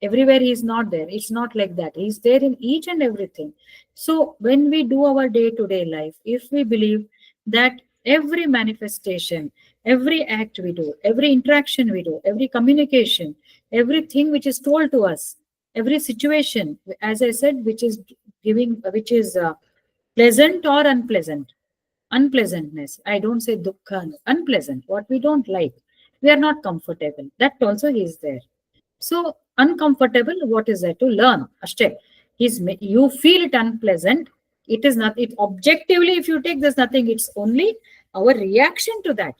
everywhere he is not there. It's not like that. He's there in each and everything. So when we do our day-to-day life, if we believe that every manifestation, every act we do, every interaction we do, every communication, everything which is told to us, every situation, as I said, which is pleasant or unpleasant, unpleasantness, I don't say dukkha, unpleasant, what we don't like, we are not comfortable, that also is there. So uncomfortable, what is there to learn? Ashtek. You feel it unpleasant. It is not, it objectively, if you take, there's nothing. It's only our reaction to that.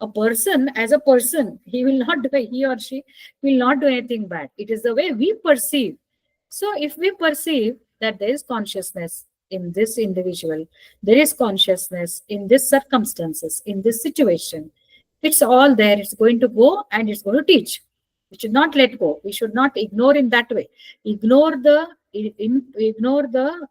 A person, as a person, he or she will not do anything bad. It is the way we perceive. So if we perceive that there is consciousness in this individual, there is consciousness in this circumstances, in this situation, it's all there. It's going to go and it's going to teach. We should not let go. We should not ignore in that way. Ignore the ignore the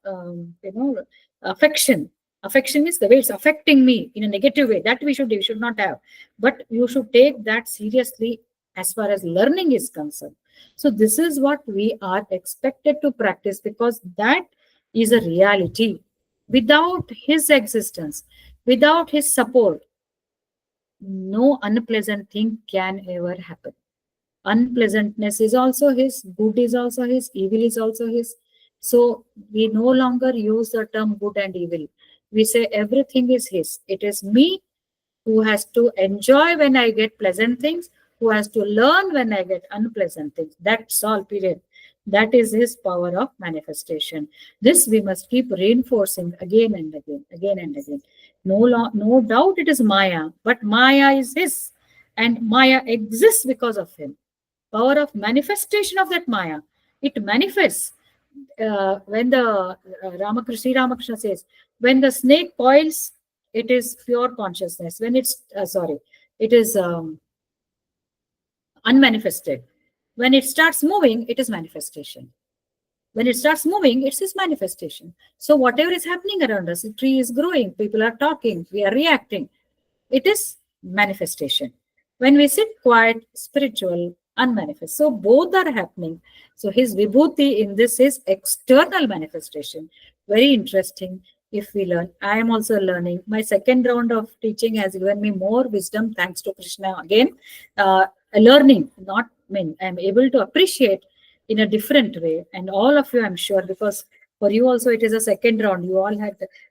affection. Affection is the way it's affecting me in a negative way. That we should not have. But you should take that seriously as far as learning is concerned. So this is what we are expected to practice, because that is a reality. Without his existence, without his support, no unpleasant thing can ever happen. Unpleasantness is also his, good is also his, evil is also his. So we no longer use the term good and evil. We say everything is his. It is me who has to enjoy when I get pleasant things, who has to learn when I get unpleasant things. That's all, period. That is his power of manifestation. This we must keep reinforcing again and again, again and again. No doubt it is Maya, but Maya is his, and Maya exists because of him. Power of manifestation of that Maya. It manifests. When the Sri Ramakrishna says, when the snake coils, it is pure consciousness. When it's it is unmanifested. When it starts moving, it is manifestation. When it starts moving, it's his manifestation. So whatever is happening around us, the tree is growing, people are talking, we are reacting, it is manifestation. When we sit quiet, spiritual, unmanifest. So both are happening. So his vibhuti in this is external manifestation. Very interesting if we learn. I am also learning. My second round of teaching has given me more wisdom, thanks to Krishna again. Learning, not mean, I'm able to appreciate in a different way. And all of you, I'm sure, because for you also it is a second round.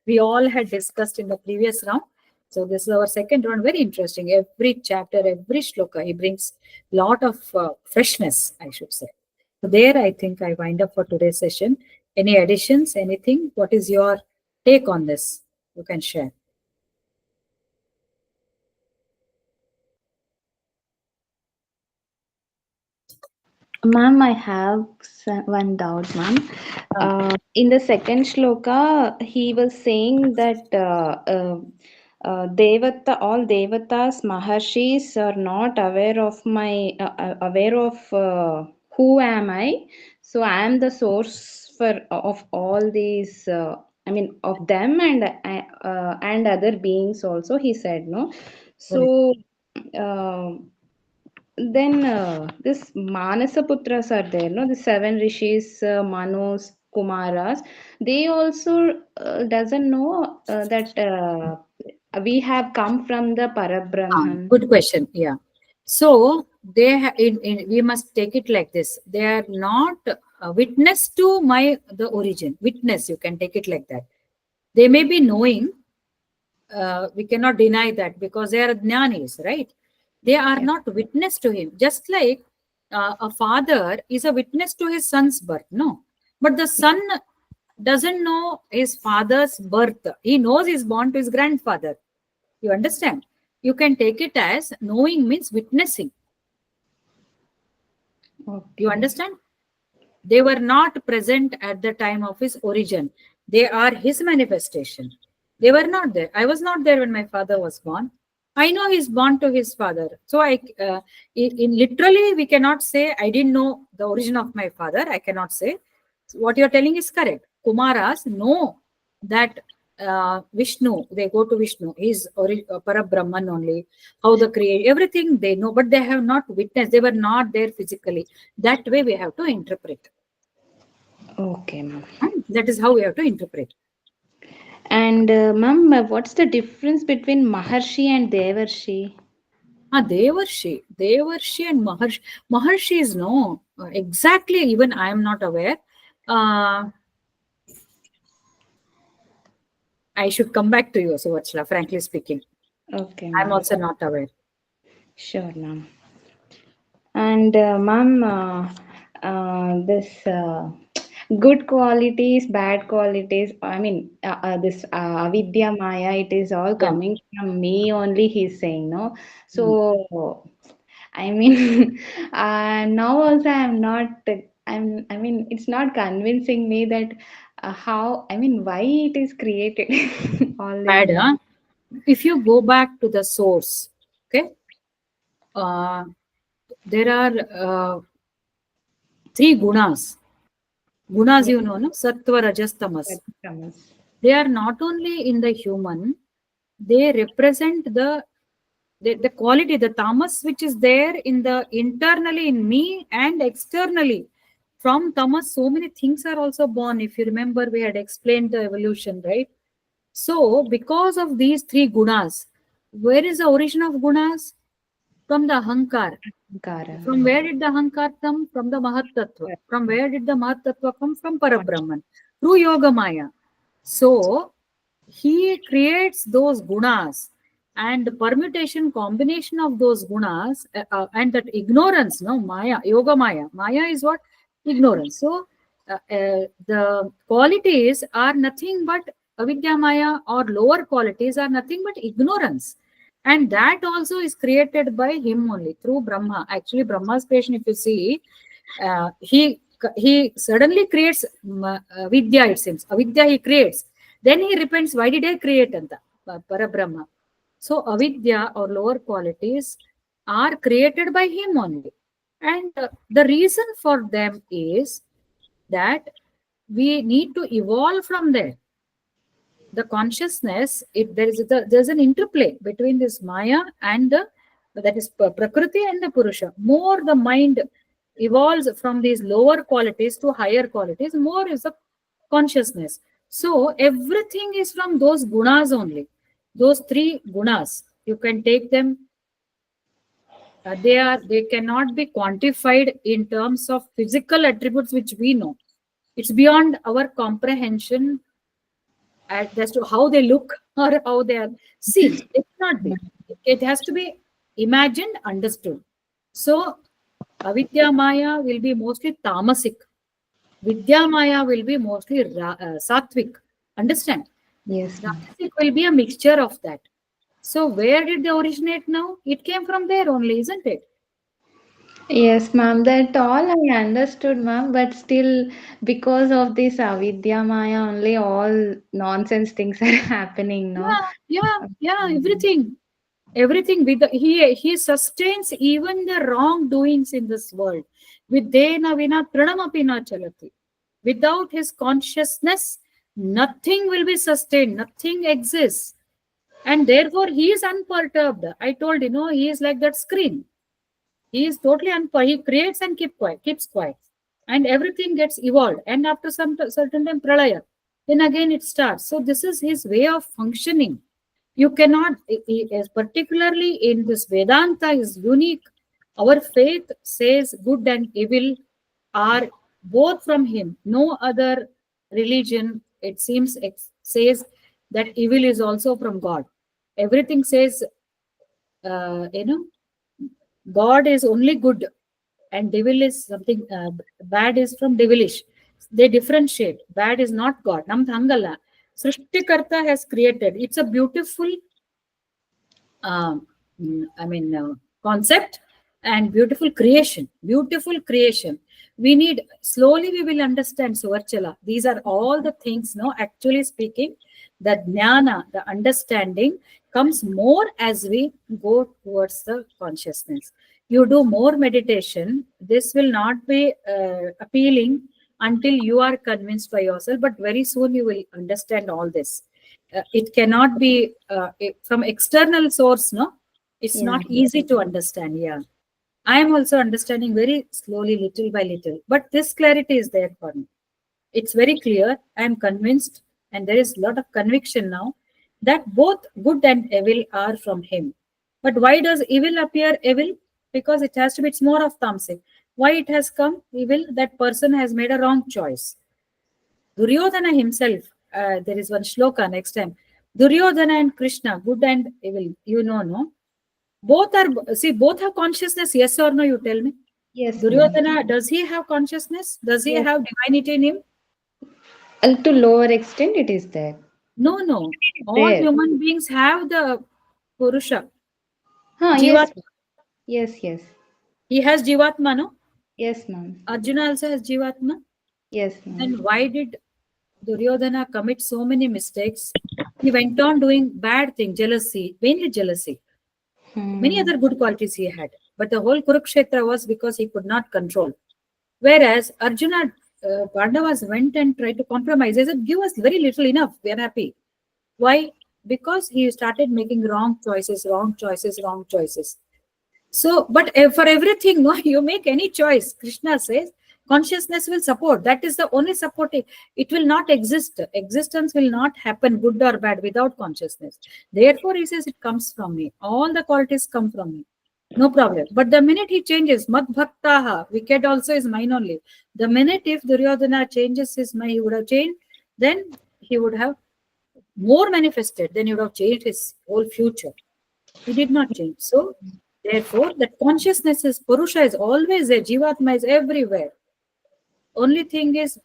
We all had discussed in the previous round. So this is our second round. Very interesting. Every chapter, every shloka, he brings lot of freshness, I should say. So there, I think I wind up for today's session. Any additions? Anything? What is your take on this? You can share. Ma'am, I have one doubt, ma'am. In the second shloka, he was saying that all devatas, maharshis are not aware of who am I. So I am the source of all these. I mean, of them and other beings also. He said no. Right. So. Uh, then this Manasa Putras are there, no? The seven rishis, Manos, Kumaras. They also doesn't know that we have come from the Parabrahman. Good question. Yeah. So we must take it like this. They are not a witness to the origin. Witness, you can take it like that. They may be knowing. We cannot deny that, because they are jnanis, right? They are Yes. not witness to him. Just like a father is a witness to his son's birth. No, but the son doesn't know his father's birth. He knows he's born to his grandfather. You understand? You can take it as knowing means witnessing. You Okay. understand? They were not present at the time of his origin. They are his manifestation. They were not there. I was not there when my father was born. I know he's born to his father. So in literally, we cannot say I didn't know the origin of my father. I cannot say. What you're telling is correct. Kumaras know that Vishnu, they go to Vishnu. He's Parabrahman only. How the create everything they know, but they have not witnessed. They were not there physically. That way we have to interpret. Okay, ma'am. That is how we have to interpret. And ma'am, what's the difference between Maharshi and Devarshi? Devarshi and Maharshi. Maharshi is no exactly. Even I am not aware. Uh, I should come back to you, Suvachla, frankly speaking. Okay, I'm ma'am. also not aware. Sure, ma'am. And ma'am, this good qualities, bad qualities. I mean, this avidya maya. It is all Yeah. coming from me only. He's saying no. Mm. So I mean, now also I'm not. I mean, it's not convincing me that how. I mean, why it is created. All this. Bad, huh? If you go back to the source, okay, uh, there are three gunas. Gunas, Yes, you know, no? Sattva, Rajas, Tamas. Thomas. They are not only in the human, they represent the quality, the tamas which is there in the internally in me and externally. From tamas, so many things are also born. If you remember, we had explained the evolution, right? So, because of these three gunas, where is the origin of gunas? From the ahankar. Kara. From where did the ahankar come? From the Mahat Tattva. From where did the Mahat Tattva come? From Parabrahman. Through Yoga Maya. So, he creates those gunas and the permutation combination of those gunas and that ignorance, no, Maya, Yoga Maya. Maya is what? Ignorance. So, the qualities are nothing but Avidya Maya or lower qualities are nothing but ignorance. And that also is created by him only through Brahma. Actually, Brahma's creation, if you see, he suddenly creates Vidya, it seems. Avidya he creates. Then he repents, why did I create Anta? Parabrahma. So, Avidya or lower qualities are created by him only. And the reason for them is that we need to evolve from there. The consciousness, there's an interplay between this Maya and the that is Prakriti and the Purusha. More the mind evolves from these lower qualities to higher qualities, more is the consciousness. So everything is from those gunas only. Those three gunas, you can take them. They cannot be quantified in terms of physical attributes which we know. It's beyond our comprehension as to how they look or how they are seen. It cannot be. It has to be imagined, understood. So, Avidya Maya will be mostly tamasic. Vidya Maya will be mostly sattvic. Understand? Yes, ma'am. Rajasic will be a mixture of that. So, where did they originate now? It came from there only, isn't it? Yes, ma'am. That all I understood, ma'am. But still, because of this Avidya Maya, only all nonsense things are happening, no? Yeah, everything. Everything with he sustains even the wrongdoings in this world. Videna vina trinamapi na chalati. Without his consciousness, nothing will be sustained, nothing exists. And therefore he is unperturbed. I told you know, he is like that screen. He is totally unperturbed. He creates and keeps quiet. And everything gets evolved. And after some certain time, pralaya. Then again it starts. So this is his way of functioning. You cannot, particularly in this Vedanta is unique. Our faith says good and evil are both from him. No other religion, it seems, says that evil is also from God. Everything says, you know, God is only good and devil is something, bad is from devilish. They differentiate. Bad is not God. Nam Thangala. Srishtikarta has created. It's a beautiful um, concept. and beautiful creation. We need, slowly we will understand Suvarchala. These are all the things, no, actually speaking, the jnana, the understanding comes more as we go towards the consciousness. You do more meditation, this will not be appealing until you are convinced by yourself, but very soon you will understand all this. It cannot be from external source, no, it's Yeah. not easy to understand. Yeah, I am also understanding very slowly, little by little, but this clarity is there for me. It's very clear. I am convinced, and there is a lot of conviction now that both good and evil are from him. But why does evil appear evil? Because it has to be, it's more of tamasic. Why it has come evil? That person has made a wrong choice. Duryodhana himself, there is one shloka next time. Duryodhana and Krishna, good and evil, you know, no? Both are, see, both have consciousness, yes or no, you tell me. Yes, ma'am. Duryodhana, does he have consciousness? Does he Yes. have divinity in him? And to lower extent, it is there. No, no. It's All there. human beings have the Purusha, Huh, yes. Jivatma. Yes, yes. He has Jivatma, no? Yes, ma'am. Arjuna also has Jivatma. Yes, ma'am. Then why did Duryodhana commit so many mistakes? He went on doing bad things, jealousy, mainly jealousy. Many Hmm. other good qualities he had. But the whole Kurukshetra was because he could not control. Whereas Arjuna, Pandavas went and tried to compromise. They said, give us very little enough. We are happy. Why? Because he started making wrong choices, wrong choices, wrong choices. So, but for everything, no, you make any choice. Krishna says consciousness will support. That is the only support. It will not exist. Existence will not happen, good or bad, without consciousness. Therefore, he says it comes from me. All the qualities come from me. No problem. But the minute he changes, Mad Bhaktaha, wicked also is mine only. The minute if Duryodhana changes his mind, he would have changed, then he would have more manifested, then he would have changed his whole future. He did not change. So, therefore, that consciousness is Purusha is always there, Jivatma is everywhere. Only thing is,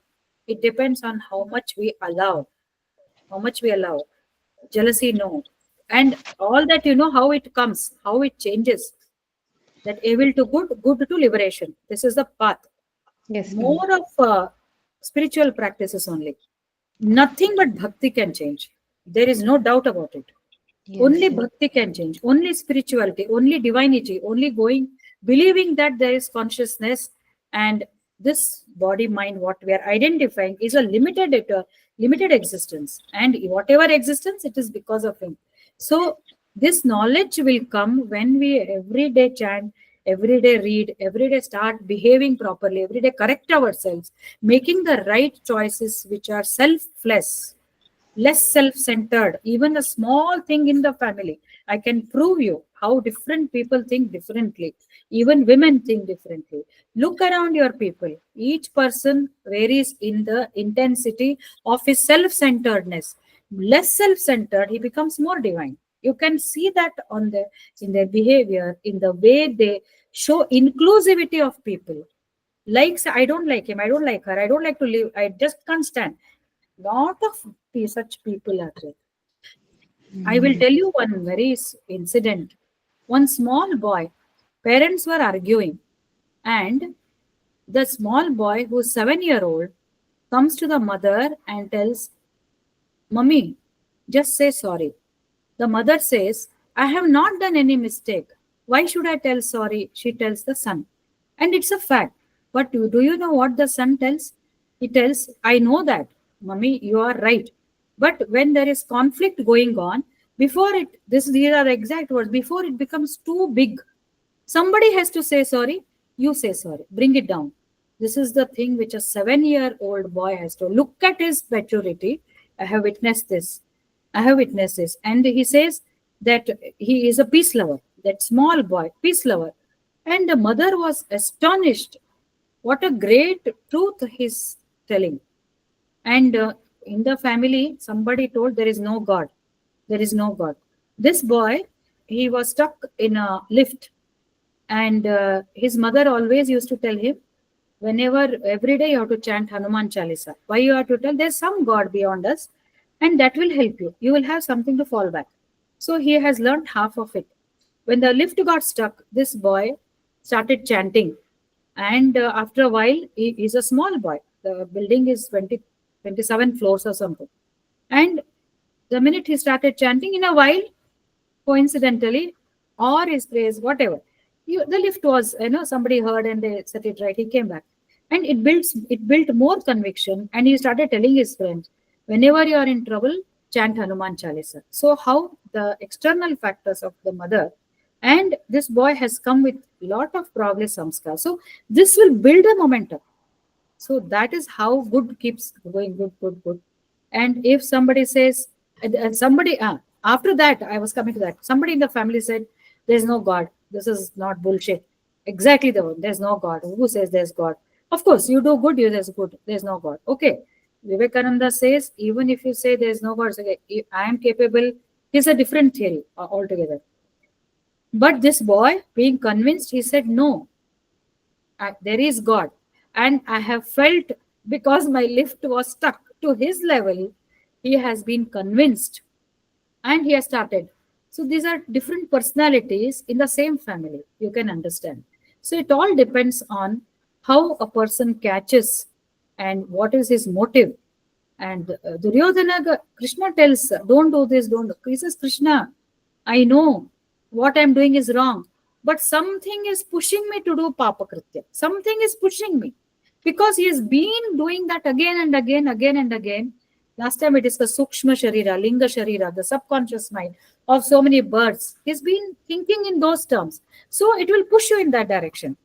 it depends on how much we allow. How much we allow. Jealousy, no. And all that, how it comes, how it changes. That evil to good, good to liberation. This is the path. Yes, ma'am. More of spiritual practices only. Nothing but bhakti can change. There is no doubt about it. Only Yes. bhakti can change, only spirituality, only divinity, only going, believing that there is consciousness, and this body mind, what we are identifying, is a limited existence. And whatever existence, it is because of him. So, this knowledge will come when we every day chant, every day read, every day start behaving properly, every day correct ourselves, making the right choices which are selfless, less self-centered. Even a small thing in the family, I can prove you how different people think differently. Even women think differently. Look around your people, each person varies in the intensity of his self-centeredness. Less self-centered, he becomes more divine. You can see that on the in their behavior, in the way they show inclusivity of people. Like, say, I don't like him, I don't like her, I don't like to live, I just can't stand. Lot of such people are there. I will Hmm. tell you one very incident. One small boy, parents were arguing, and the small boy, who's 7-year-old, comes to the mother and tells, "Mummy, just say sorry." The mother says, "I have not done any mistake. Why should I tell sorry?" She tells the son. And it's a fact. But do you know what the son tells? He tells, "I know that, Mummy, you are right. But when there is conflict going on, these are the exact words, before it becomes too big, somebody has to say sorry. You say sorry. Bring it down." This is the thing which a 7-year-old boy has to look at his maturity. I have witnessed this. I have witnessed this. And he says that he is a peace lover, that small boy, peace lover. And the mother was astonished. What a great truth he's telling. And in the family, somebody told there is no God. There is no God. This boy, he was stuck in a lift, and his mother always used to tell him, whenever, every day you have to chant Hanuman Chalisa. Why you have to tell? There's some God beyond us, and that will help you. You will have something to fall back. So he has learned half of it. When the lift got stuck, this boy started chanting. And after a while, he's a small boy. The building is 27 floors or something. And the minute he started chanting, in a while, coincidentally, or his praise, whatever, the lift was, somebody heard and they set it right. He came back. And it built more conviction. And he started telling his friends, whenever you are in trouble, chant Hanuman Chalisa. So, how the external factors of the mother, and this boy has come with lot of probably samskar. So, this will build a momentum. So that is how good keeps going, good, good, good. And if somebody says, somebody, after that, I was coming to that. Somebody in the family said, there's no God. This is not bullshit. Exactly the one. There's no God. Who says there's God? Of course, you do good, there's good. There's no God. Okay. Vivekananda says, even if you say there's no God, it's okay, I am capable. It's a different theory altogether. But this boy, being convinced, he said, no, there is God. And I have felt, because my lift was stuck to his level, he has been convinced and he has started. So these are different personalities in the same family. You can understand. So it all depends on how a person catches and what is his motive. And Duryodhana, Krishna tells, don't do this, don't do. He says, Krishna, I know what I'm doing is wrong, but something is pushing me to do Papa Kritya. Something is pushing me. Because he has been doing that again and again, again and again. Last time we discussed Sukshma Sharira, Linga Sharira, the subconscious mind of so many birds. He's been thinking in those terms. So it will push you in that direction.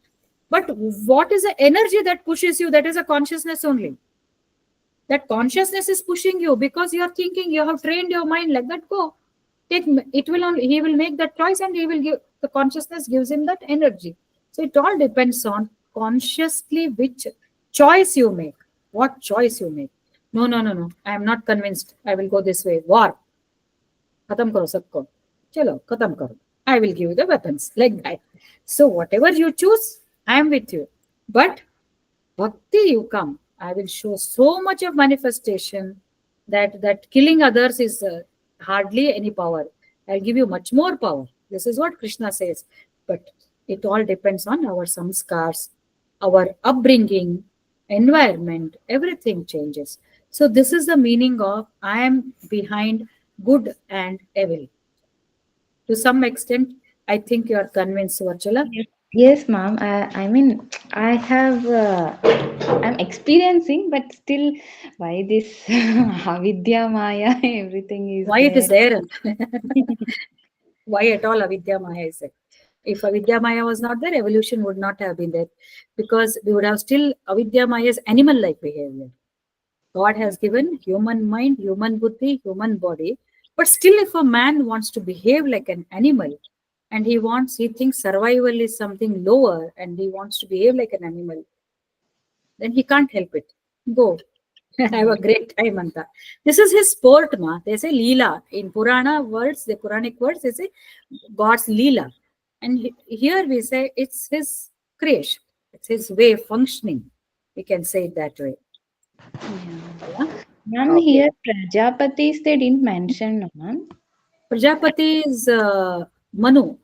But what is the energy that pushes you? That is a consciousness only. That consciousness is pushing you because you are thinking, you have trained your mind, like that, go. It will only, he will make that choice and he will give, the consciousness gives him that energy. So it all depends on consciously which choice you make, what choice you make. No, no, no, no, I am not convinced, I will go this way. War, khatam karo sabko, chalo khatam karo, I will give you the weapons, like that. So whatever you choose, I am with you. But bhakti, you come, I will show so much of manifestation that killing others is hardly any power. I'll give you much more power. This is what Krishna says. But it all depends on our samskars, our upbringing, environment, everything changes. So this is the meaning of I am behind good and evil. To some extent, I think you are convinced, Varchala. Yes, yes, ma'am. I mean, I have, I'm experiencing, but still, why this Avidya Maya, everything is Why it is there. there? Why at all Avidya Maya is there? If Avidya Maya was not there, evolution would not have been there, because we would have still Avidya Maya's animal-like behavior. God has given human mind, human buddhi, human body, but still, if a man wants to behave like an animal, and he thinks survival is something lower, and he wants to behave like an animal, then he can't help it. Go. Have a great time, Anta. This is his sport, ma. They say Leela. In Purana words, the Puranic words, they say God's Leela. And here we say it's his creation. It's his way of functioning. We can say it that way. Yeah. Yeah? Ma'am, Okay. here Prajapatis they didn't mention, no, ma'am. Prajapati is Manu.